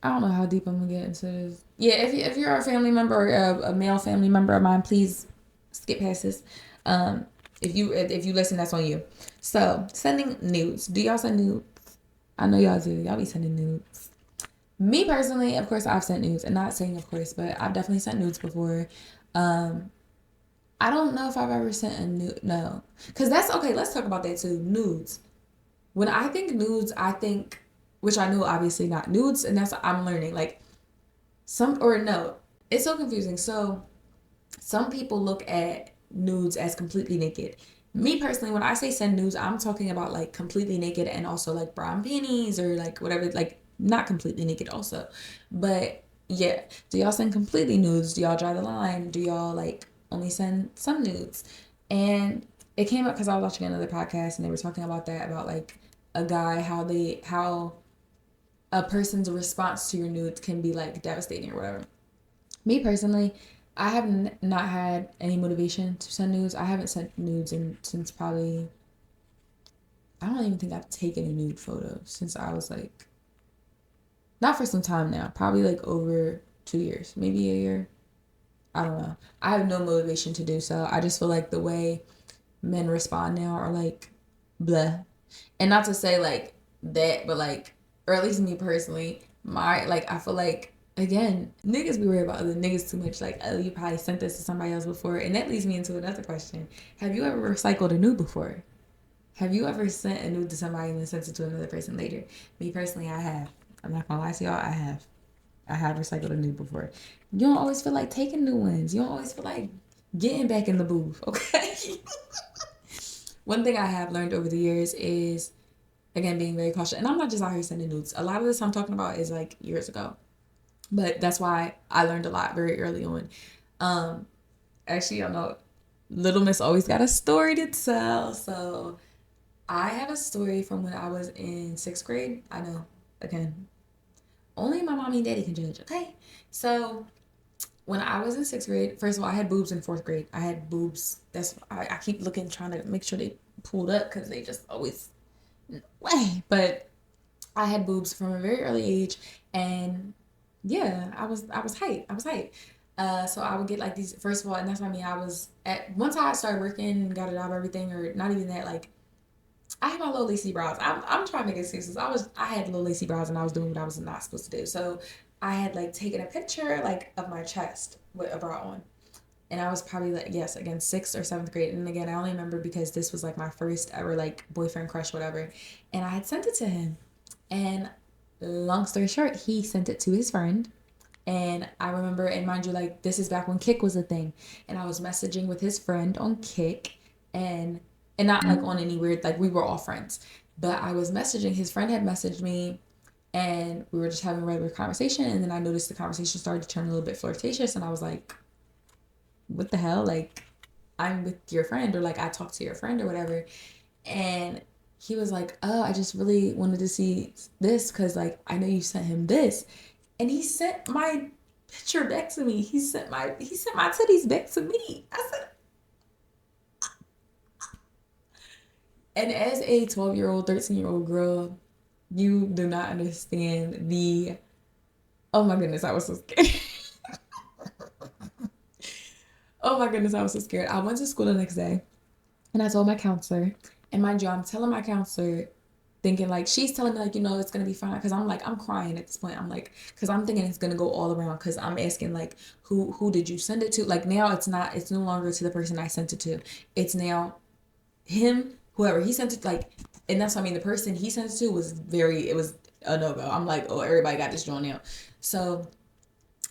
I don't know how deep I'm gonna get into this. Yeah, if you're a family member or a male family member of mine, please skip past this. If you listen, that's on you. So sending nudes. Do y'all send nudes? I know y'all do. Y'all be sending nudes. Me personally, of course, I've sent nudes, and not saying of course, but I've definitely sent nudes before. I don't know if I've ever sent a nude. No, because that's okay. Let's talk about that too. Nudes. When I think nudes, I think, which I know obviously not nudes, and that's what I'm learning. Like no, it's so confusing. So some people look at nudes as completely naked. Me personally, when I say send nudes, I'm talking about like completely naked and also like bra and panties or like whatever, like not completely naked also. But yeah, do y'all send completely nudes? Do y'all draw the line? Do y'all like only send some nudes? And it came up because I was watching another podcast and they were talking about that, about like a guy, how a person's response to your nudes can be like devastating or whatever. Me personally, I have not had any motivation to send nudes. I haven't sent nudes since probably, I don't even think I've taken a nude photo since I was like, not for some time now, probably like over 2 years, maybe a year. I don't know. I have no motivation to do so. I just feel like the way men respond now are like, bleh. And not to say like that, but like, or at least me personally, I feel like, again, niggas be worried about other niggas too much. Like, oh, you probably sent this to somebody else before. And that leads me into another question. Have you ever recycled a nude before? Have you ever sent a nude to somebody and then sent it to another person later? Me personally, I have. I'm not gonna lie to y'all, I have. I have recycled a nude before. You don't always feel like taking new ones. You don't always feel like getting back in the booth, okay? One thing I have learned over the years is, again, being very cautious. And I'm not just out here sending nudes. A lot of this I'm talking about is like years ago. But that's why I learned a lot very early on. Actually, y'all know, Little Miss always got a story to tell. So I have a story from when I was in 6th grade. I know, again, only my mommy and daddy can judge, okay? So when I was in 6th grade, first of all, I had boobs in 4th grade. I had boobs. I keep looking, trying to make sure they pulled up because they just always way. But I had boobs from a very early age, and yeah, I was hype. I was hype. So I would get like these, first of all, and that's what I mean. I was at once I started working, got a job, everything, or not even that. Like I had my little lacy brows. I'm trying to make excuses. I had little lacy brows, and I was doing what I was not supposed to do. So I had like taken a picture like of my chest with a bra on. And I was probably like, yes, again, 6th or 7th grade. And again, I only remember because this was like my first ever like boyfriend crush, whatever. And I had sent it to him. And long story short, he sent it to his friend. And I remember, and mind you, like this is back when Kik was a thing. And I was messaging with his friend on Kik, and not like on any weird, like we were all friends. But I was messaging, his friend had messaged me, and we were just having a regular conversation. And then I noticed the conversation started to turn a little bit flirtatious. And I was like, what the hell? Like, I'm with your friend, or like I talked to your friend or whatever. And he was like, oh, I just really wanted to see this because like I know you sent him this. And he sent my picture back to me. He sent my titties back to me. I said, and as a 12-year-old, 13-year-old girl, you do not understand the, oh my goodness, I was so scared. Oh my goodness, I was so scared. I went to school the next day and I told my counselor, and mind you, I'm telling my counselor, thinking like, she's telling me like, it's going to be fine. Cause I'm like, I'm crying at this point. I'm like, cause I'm thinking it's going to go all around. Cause I'm asking like, who did you send it to? Like now it's no longer to the person I sent it to. It's now him, whoever he sent it, like, and that's what I mean. The person he sent it to it was a no-go. I'm like, oh, everybody got this drawn out. So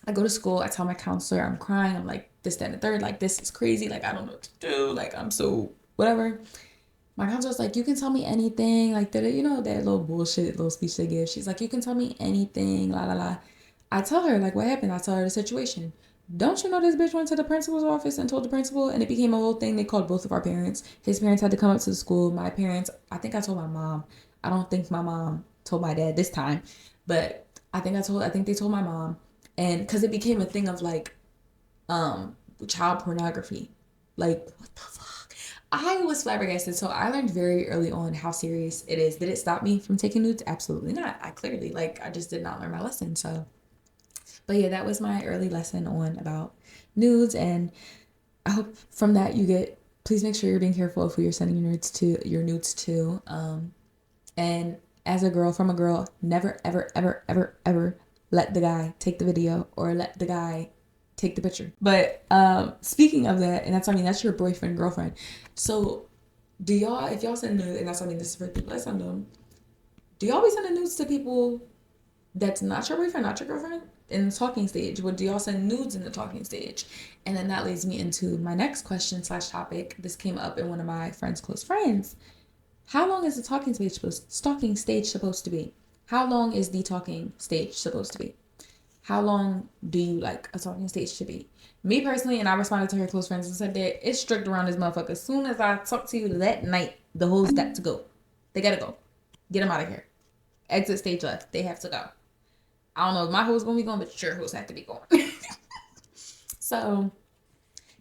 I go to school. I tell my counselor, I'm crying. I'm like, this, that, and the third. Like, this is crazy. Like, I don't know what to do. Like, I'm so whatever. My counselor's like, you can tell me anything. Like, that little bullshit, little speech they give. She's like, you can tell me anything. La, la, la. I tell her, like, what happened? I tell her the situation. Don't you know this bitch went to the principal's office and told the principal, and it became a whole thing. They called both of our parents. His parents had to come up to the school. My parents, I think I told my mom. I don't think my mom told my dad this time, but I think they told my mom. And because it became a thing of like child pornography. Like, what the fuck? I was flabbergasted. So I learned very early on how serious it is. Did it stop me from taking nudes? Absolutely not. I clearly, like, I just did not learn my lesson. So, but yeah, that was my early lesson on about nudes. And I hope from that you get, please make sure you're being careful of who you're sending your nudes to. And as a girl, from a girl, never, ever, ever, ever, ever let the guy take the video or let the guy take the picture. But speaking of that, and that's your boyfriend, girlfriend. So do y'all, if y'all send nudes, and this is for people that send them, do y'all be sending nudes to people that's not your boyfriend, not your girlfriend in the talking stage? Or do y'all send nudes in the talking stage? And then that leads me into my next question / topic. This came up in one of my friend's close friends. How long is the talking stage supposed to be? How long is the talking stage supposed to be? How long do you like a talking stage to be? Me personally, and I responded to her close friends and said that it's strict around this motherfucker. As soon as I talk to you that night, the hoes got to go. They gotta go. Get them out of here. Exit stage left. They have to go. I don't know if my hoes gonna be going, but your hoes have to be going. So,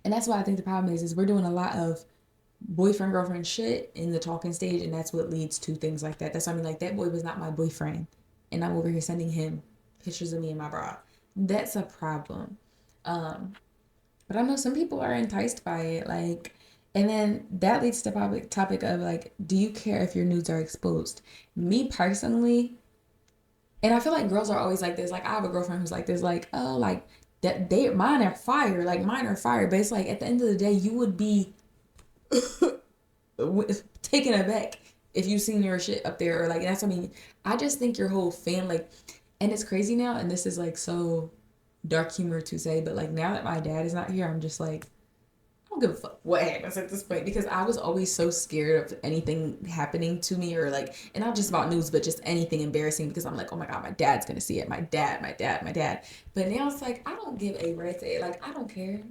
and that's why I think the problem is we're doing a lot of boyfriend girlfriend shit in the talking stage, and that's what leads to things like that. That's why I mean, like, that boy was not my boyfriend, and I'm over here sending him pictures of me and my bra. That's a problem. But I know some people are enticed by it, like, and then that leads to the topic of like, do you care if your nudes are exposed? Me personally, and I feel like girls are always like this. Like, I have a girlfriend who's like this, like, oh, like that mine are fire, like mine are fire. But it's like at the end of the day, you would be taken aback if you seen your shit up there, or like, that's, I mean, I just think your whole family, and it's crazy now, and this is like so dark humor to say, but like now that my dad is not here, I'm just like, I don't give a fuck what happens at this point, because I was always so scared of anything happening to me, or like, and not just about news, but just anything embarrassing, because I'm like, oh my god, my dad's gonna see it, my dad. But now it's like, I don't give a rat's ass, like, I don't care.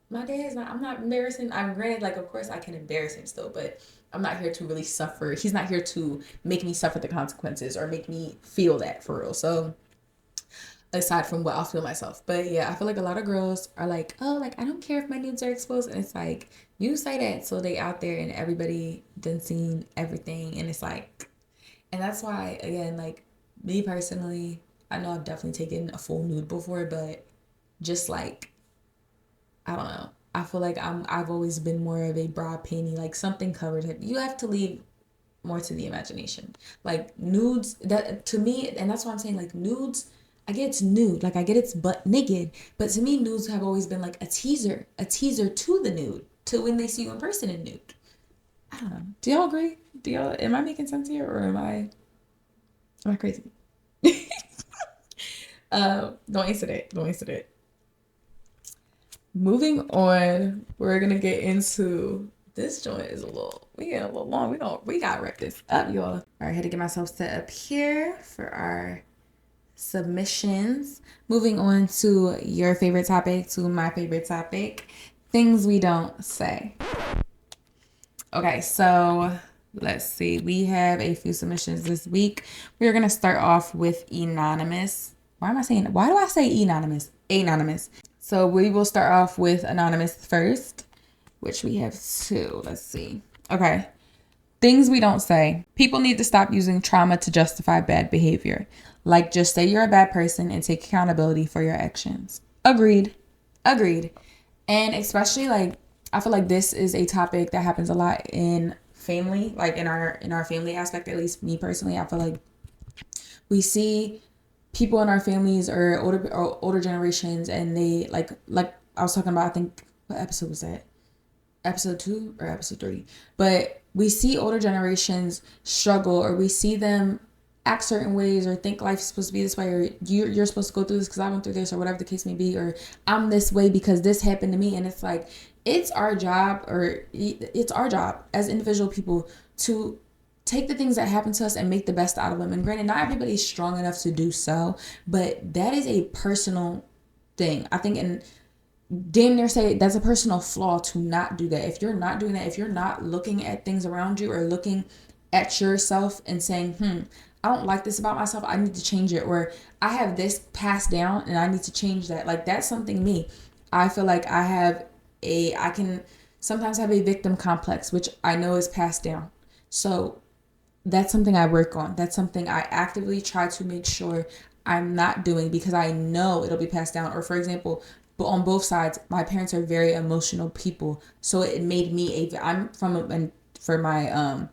My dad's not, I'm not embarrassing. I'm granted, like, of course I can embarrass him still, but I'm not here to really suffer. He's not here to make me suffer the consequences or make me feel that for real. So aside from what I'll feel myself. But yeah, I feel like a lot of girls are like, oh, like, I don't care if my nudes are exposed. And it's like, you say that so they out there and everybody done seen everything. And it's like, and that's why, again, like, me personally, I know I've definitely taken a full nude before, but just like, I don't know. I feel like I've always been more of a bra panty, like something covered hip. You have to leave more to the imagination. Like nudes, that to me, and that's why I'm saying, like, nudes, I get it's nude, like I get it's butt naked, but to me nudes have always been like a teaser to the nude, to when they see you in person in nude. I don't know. Do y'all agree? Am I making sense here, or am I crazy? Don't answer that. Moving on, we're gonna get into this joint is we get a little long. We gotta wrap this up, y'all. All right, I had to get myself set up here for our submissions. Moving on to your favorite topic, to my favorite topic, things we don't say. Okay, so let's see. We have a few submissions this week. We're gonna start off with anonymous. Why do I say anonymous? Anonymous. So we will start off with anonymous first, which we have two. Let's see. Okay. Things we don't say. People need to stop using trauma to justify bad behavior. Like, just say you're a bad person and take accountability for your actions. Agreed. And especially, like, I feel like this is a topic that happens a lot in family, like in our family aspect, at least me personally. I feel like we see people in our families or older generations, and they like I was talking about, I think, what episode was that? Episode 2 or episode 3? But we see older generations struggle, or we see them act certain ways, or think life's supposed to be this way, or you're supposed to go through this because I went through this, or whatever the case may be, or I'm this way because this happened to me. And it's like, it's our job as individual people to take the things that happen to us and make the best out of them. And granted, not everybody's strong enough to do so, but that is a personal thing. I think, and damn near say that's a personal flaw to not do that. If you're not doing that, if you're not looking at things around you or looking at yourself and saying, I don't like this about myself, I need to change it, or I have this passed down and I need to change that. Like, that's something me. I feel like I can sometimes have a victim complex, which I know is passed down. So that's something I work on. That's something I actively try to make sure I'm not doing, because I know it'll be passed down. Or for example, but on both sides, my parents are very emotional people. So it made me I'm from and for my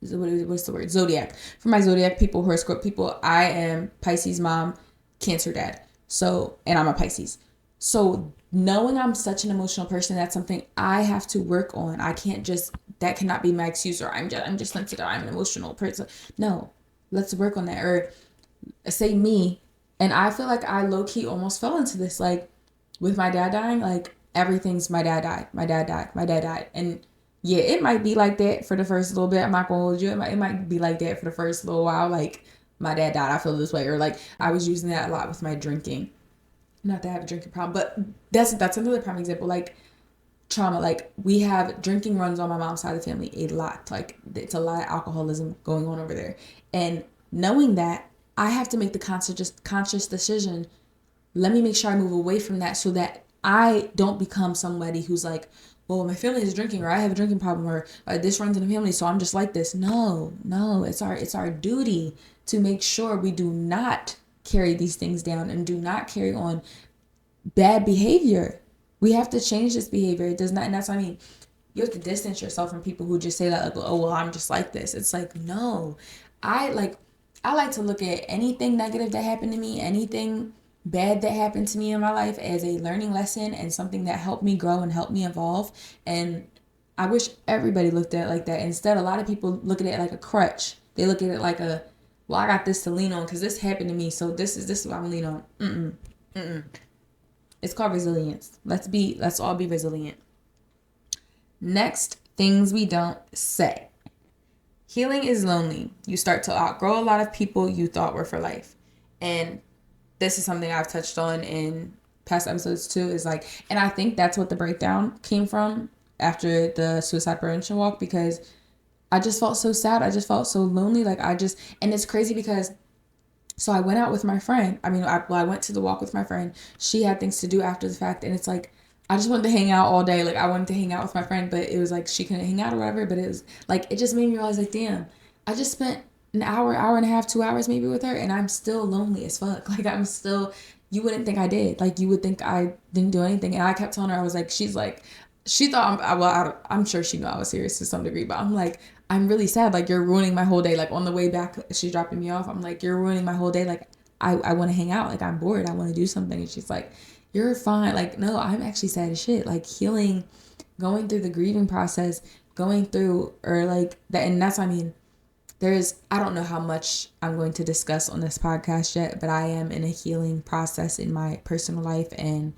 what's the word? Zodiac. For my zodiac people, horoscope people, I am Pisces mom, Cancer dad. So, and I'm a Pisces. So knowing I'm such an emotional person, that's something I have to work on. I can't just, that cannot be my excuse, or I'm just sensitive, I'm an emotional person. No, let's work on that. Or say me, and I feel like I low-key almost fell into this, like with my dad dying, like everything's my dad died, my dad died, my dad died. And yeah, it might be like that for the first little bit. I'm not gonna hold you. It might be like that for the first little while. Like, my dad died, I feel this way. Or like, I was using that a lot with my drinking. Not that I have a drinking problem, but that's another prime example. Like, trauma. Like, we have drinking runs on my mom's side of the family a lot. Like, it's a lot of alcoholism going on over there. And knowing that, I have to make the conscious decision. Let me make sure I move away from that, so that I don't become somebody who's like, well, my family is drinking, or I have a drinking problem, or this runs in the family, so I'm just like this. No, it's our duty to make sure we do not carry these things down and do not carry on bad behavior. We have to change this behavior. It does not, and that's what I mean. You have to distance yourself from people who just say that, like, oh, well, I'm just like this. It's like, no. I like to look at anything negative that happened to me, anything bad that happened to me in my life, as a learning lesson and something that helped me grow and helped me evolve. And I wish everybody looked at it like that. Instead, a lot of people look at it like a crutch. They look at it like well, I got this to lean on because this happened to me, so this is what I'm gonna lean on. It's called resilience. Let's all be resilient. Next, things we don't say. Healing is lonely. You start to outgrow a lot of people you thought were for life. And this is something I've touched on in past episodes too, is like, and I think that's what the breakdown came from after the suicide prevention walk, because I just felt so sad. I just felt so lonely. Like, and it's crazy because, so I went out with my friend. I mean, I went to the walk with my friend. She had things to do after the fact. And it's like, I just wanted to hang out all day. Like, I wanted to hang out with my friend, but it was like, she couldn't hang out or whatever. But it was like, it just made me realize, like, damn, I just spent an hour and a half, 2 hours maybe with her, and I'm still lonely as fuck. Like, I'm still, you wouldn't think I did. Like, you would think I didn't do anything. And I kept telling her, I was like, she thought, I'm sure she knew I was serious to some degree, but I'm like, I'm really sad. Like, you're ruining my whole day. Like, on the way back, she's dropping me off. I'm like, you're ruining my whole day. Like, I want to hang out. Like, I'm bored. I want to do something. And she's like, you're fine. Like, no, I'm actually sad as shit. Like, healing, going through the grieving process, going through, or like that. And that's what I mean. I don't know how much I'm going to discuss on this podcast yet, but I am in a healing process in my personal life, and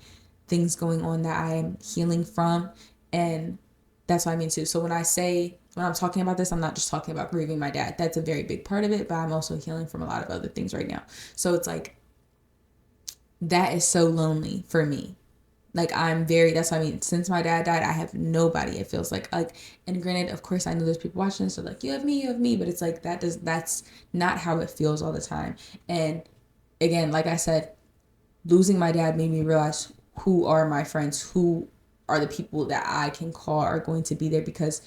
things going on that I am healing from. And that's what I mean too. So when I'm talking about this, I'm not just talking about grieving my dad. That's a very big part of it, but I'm also healing from a lot of other things right now. So it's like, that is so lonely for me. Like, that's what I mean. Since my dad died, I have nobody. It feels like, and granted, of course, I know there's people watching this, so like, you have me, but it's like, that's not how it feels all the time. And again, like I said, losing my dad made me realize who are my friends, who are the people that I can call are going to be there, because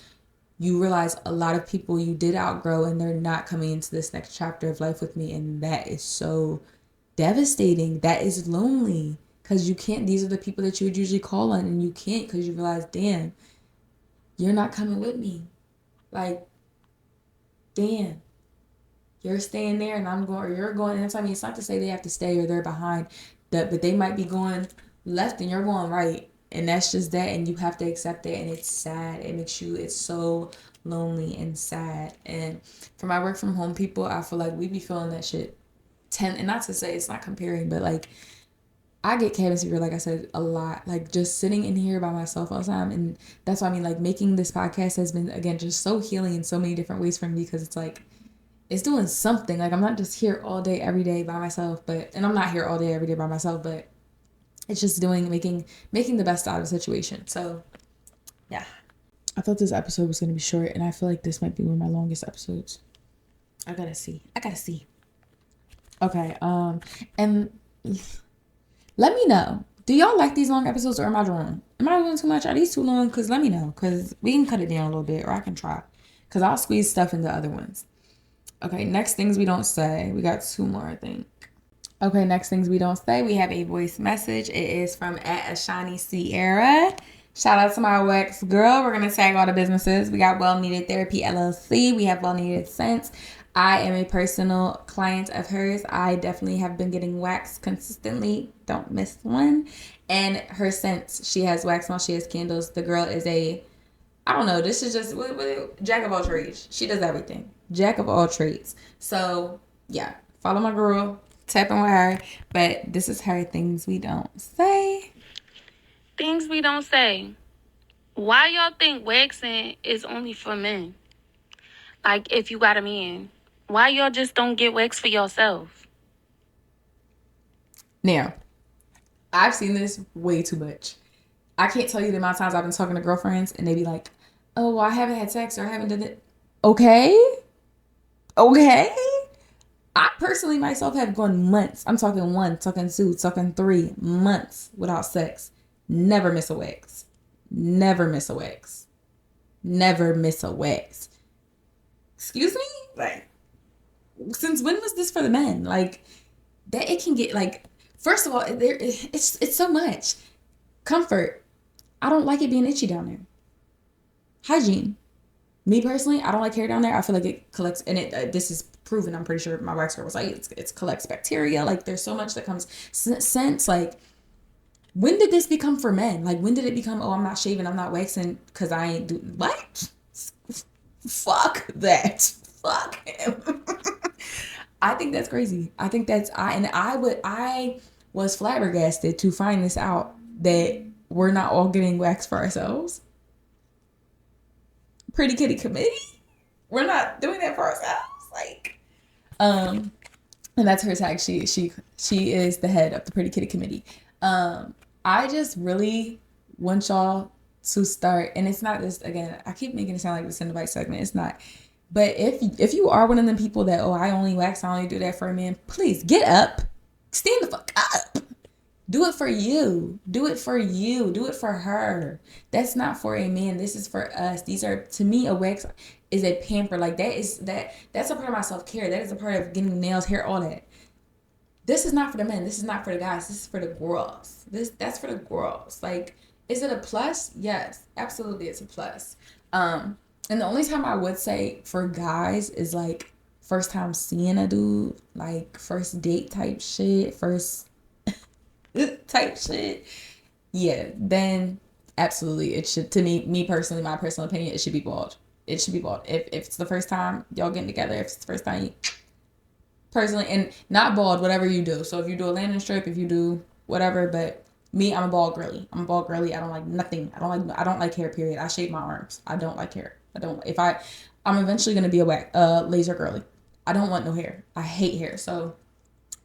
you realize a lot of people you did outgrow, and they're not coming into this next chapter of life with me. And that is so devastating. That is lonely. Because you can't, these are the people that you would usually call on, and you can't, because you realize, damn, you're not coming with me. Like, damn, you're staying there and I'm going, or you're going. And that's what I mean. It's not to say they have to stay or they're behind, but they might be going left and you're going right. And that's just that. And you have to accept it. And it's sad. It's so lonely and sad. And for my work from home people, I feel like we be feeling that shit. And not to say it's not comparing, but like, I get cabin fever, like I said, a lot. Like just sitting in here by myself all the time. And that's why I mean, like making this podcast has been, again, just so healing in so many different ways for me, because it's like, it's doing something. Like I'm not just here all day, every day by myself, and I'm not here all day, every day by myself, but it's just making the best out of the situation. So yeah. I thought this episode was going to be short, and I feel like this might be one of my longest episodes. I gotta see. Okay, and let me know. Do y'all like these long episodes, or am I doing? Am I doing too much? Are these too long? Because let me know. Because we can cut it down a little bit, or I can try. Because I'll squeeze stuff into other ones. Okay, next things we don't say. We got 2 more, I think. Okay, next things we don't say. We have a voice message. It is from @Ashani Sierra. Shout out to my wax girl. We're going to tag all the businesses. We got Well Needed Therapy LLC. We have Well Needed Scents. I am a personal client of hers. I definitely have been getting waxed consistently. Don't miss one. And her scents, she has wax melt, she has candles. The girl is I don't know, this is just jack of all trades. She does everything. Jack of all trades. So, yeah, follow my girl. Tapping with her. But this is her Things We Don't Say. Things we don't say. Why y'all think waxing is only for men? Like, if you got a man, why y'all just don't get waxed for yourself? Now, I've seen this way too much. I can't tell you the amount of times I've been talking to girlfriends and they be like, oh, well, I haven't had sex or I haven't done it. Okay. I personally myself have gone months. I'm talking 1, talking 2, talking 3 months without sex. Never miss a wax. Never miss a wax. Never miss a wax. Excuse me? Like, since when was this for the men? Like, that it can get, like, first of all, it's so much. Comfort. I don't like it being itchy down there. Hygiene. Me personally, I don't like hair down there. I feel like it collects, and this is proven. I'm pretty sure my wax girl was like, it collects bacteria. Like there's so much that comes. Scents. Like, when did this become for men? Like, when did it become? Oh, I'm not shaving, I'm not waxing because I ain't do what? Fuck that. Fuck him. I think that's crazy. I think that's I was flabbergasted to find this out, that we're not all getting waxed for ourselves. Pretty Kitty Committee? We're not doing that for ourselves. Like, and that's her tag. She is the head of the Pretty Kitty Committee. I just really want y'all to start, and it's not this, again, I keep making it sound like this in the bite segment. It's not. But if you are one of them people that, oh, I only wax, I only do that for a man, please get up. Stand the fuck up. Do it for you. Do it for you. Do it for her. That's not for a man. This is for us. These are, to me, a wax is a pamper. Like, that's a part of my self-care. That is a part of getting nails, hair, all that. This is not for the men. This is not for the guys. This is for the girls. That's for the girls. Like, is it a plus? Yes, absolutely, it's a plus. And the only time I would say for guys is like first time seeing a dude, like first date type shit, first type shit. Yeah, then absolutely it should, to me personally, my personal opinion, it should be bald. It should be bald. If it's the first time y'all getting together, if it's the first time you, personally, and not bald, whatever you do. So if you do a landing strip, if you do whatever, but me, I'm a bald girly. I don't like nothing. I don't like hair, period. I shave my arms. I don't like hair. I'm eventually gonna be a laser girly. I don't want no hair. I hate hair. So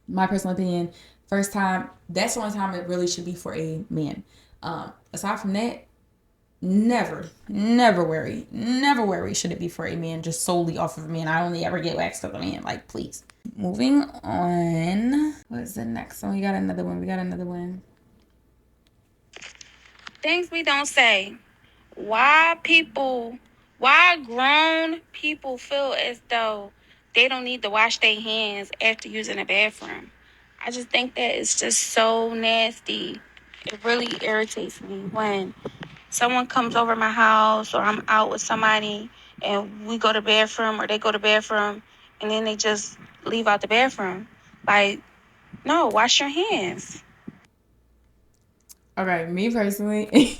my personal opinion, first time, that's the only time it really should be for a man. Aside from that, never worry should it be for a man, just solely off of a man. I only ever get waxed with a man. Like, please. Moving on. What's the next one? We got another one. Things we don't say. Why grown people feel as though they don't need to wash their hands after using a bathroom. I just think that it's just so nasty. It really irritates me when someone comes over my house or I'm out with somebody and we go to the bathroom or they go to the bathroom and then they just leave out the bathroom. Like, no, wash your hands. Okay, me personally,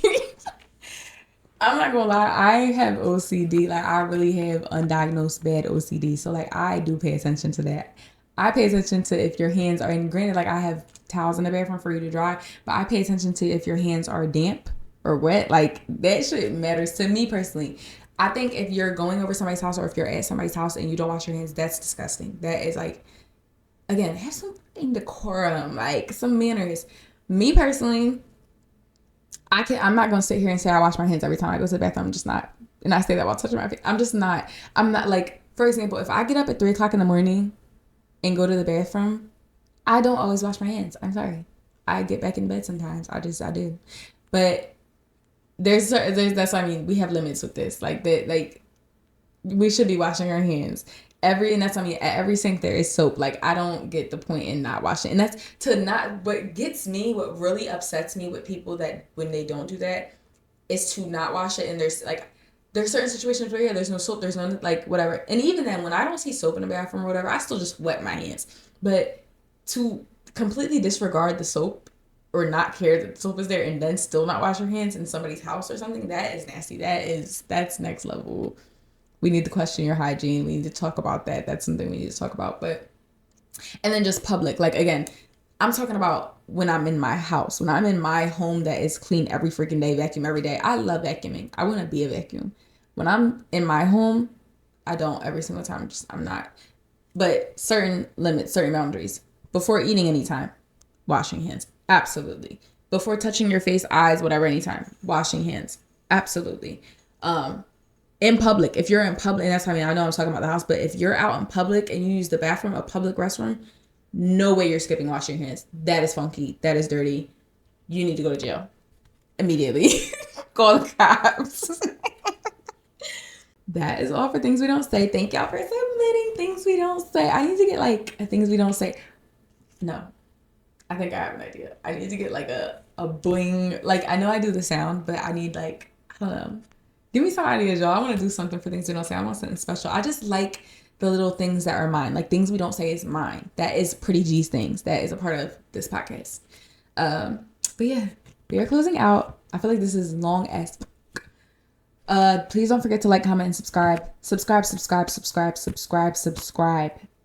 I'm not gonna lie, I have OCD. Like, I really have undiagnosed bad OCD. So, like, I do pay attention to that. I pay attention to if your hands are, and granted, like, I have towels in the bathroom for you to dry, but I pay attention to if your hands are damp or wet. Like, that shit matters to me personally. I think if you're going over somebody's house or if you're at somebody's house and you don't wash your hands, that's disgusting. That is like, again, have some fucking decorum, like some manners. Me personally, I'm not gonna sit here and say I wash my hands every time I go to the bathroom. I'm just not. And I say that while touching my face. I'm not like, for example, if I get up at 3:00 in the morning and go to the bathroom, I don't always wash my hands. I'm sorry. I get back in bed sometimes. I do. But there's that's what I mean. We have limits with this. Like that, like we should be washing our hands and that's what I mean. At every sink there is soap. Like, I don't get the point in not washing. And that's what really upsets me with people that when they don't do that is to not wash it. And there's certain situations where there's no soap, there's no like whatever. And even then, when I don't see soap in the bathroom or whatever, I still just wet my hands. But to completely disregard the soap or not care that the soap is there and then still not wash your hands in somebody's house or something, that is nasty. That's next level. We need to question your hygiene. We need to talk about that. That's something we need to talk about. And then just public. Like, again, I'm talking about when I'm in my house, when I'm in my home that is clean every freaking day, vacuum every day. I love vacuuming. I want to be a vacuum. When I'm in my home, I don't every single time. I'm not. But certain limits, certain boundaries. Before eating anytime, washing hands. Absolutely. Before touching your face, eyes, whatever, anytime, washing hands. Absolutely. In public, if you're in public, and that's what I mean, I know I'm talking about the house, but if you're out in public and you use the bathroom, a public restroom, no way you're skipping washing your hands. That is funky. That is dirty. You need to go to jail immediately. Call the cops. That is all for Things We Don't Say. Thank y'all for submitting Things We Don't Say. I need to get like a Things We Don't Say. No, I think I have an idea. I need to get like a bling. Like, I know I do the sound, but I need like, I don't know. Give me some ideas, y'all. I want to do something for Things We Don't Say. I want something special. I just like the little things that are mine. Like, Things We Don't Say is mine. That is Pretty Geez Thingz. That is a part of this podcast. But yeah, we are closing out. I feel like this is long as please don't forget to like, comment, and subscribe. Subscribe.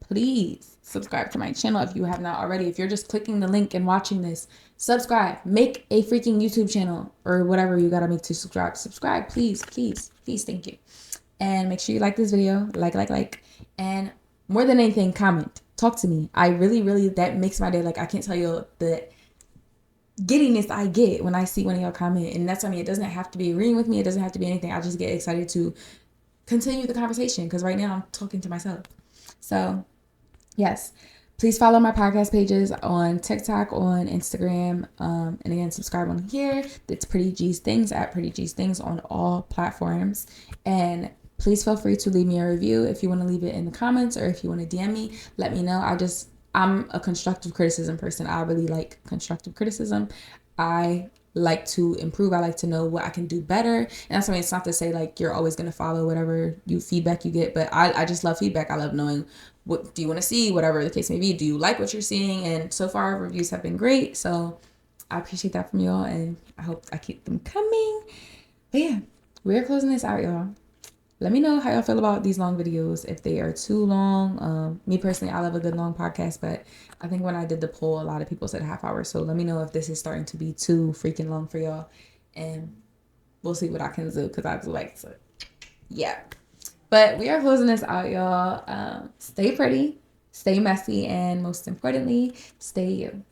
Please subscribe to my channel if you have not already. If you're just clicking the link and watching this, subscribe. Make a freaking YouTube channel or whatever you gotta make to subscribe. Subscribe, please. Thank you. And make sure you like this video. Like. And more than anything, comment. Talk to me. I really, that makes my day. Like, I can't tell you the giddiness I get when I see one of y'all comment. And that's what I mean. It doesn't have to be agreeing with me. It doesn't have to be anything. I just get excited to continue the conversation because right now I'm talking to myself. So, yes. Please follow my podcast pages on TikTok, on Instagram, and again, subscribe on here. It's Pretty Geez Thingz at Pretty Geez Thingz on all platforms. And please feel free to leave me a review if you want to leave it in the comments or if you want to DM me. Let me know. I'm a constructive criticism person. I really like constructive criticism. I like to improve. I like to know what I can do better. And that's why it's not to say like you're always going to follow whatever feedback you get, but I just love feedback. I love knowing what do you want to see, whatever the case may be. Do you like what you're seeing? And so far reviews have been great. So I appreciate that from y'all and I hope I keep them coming. But yeah, we're closing this out, y'all. Let me know how y'all feel about these long videos. If they are too long, me personally, I love a good long podcast, but I think when I did the poll, a lot of people said half hour. So let me know if this is starting to be too freaking long for y'all, and we'll see what I can do because I do like to, yeah. But we are closing this out, y'all. Stay pretty, stay messy, and most importantly, stay you.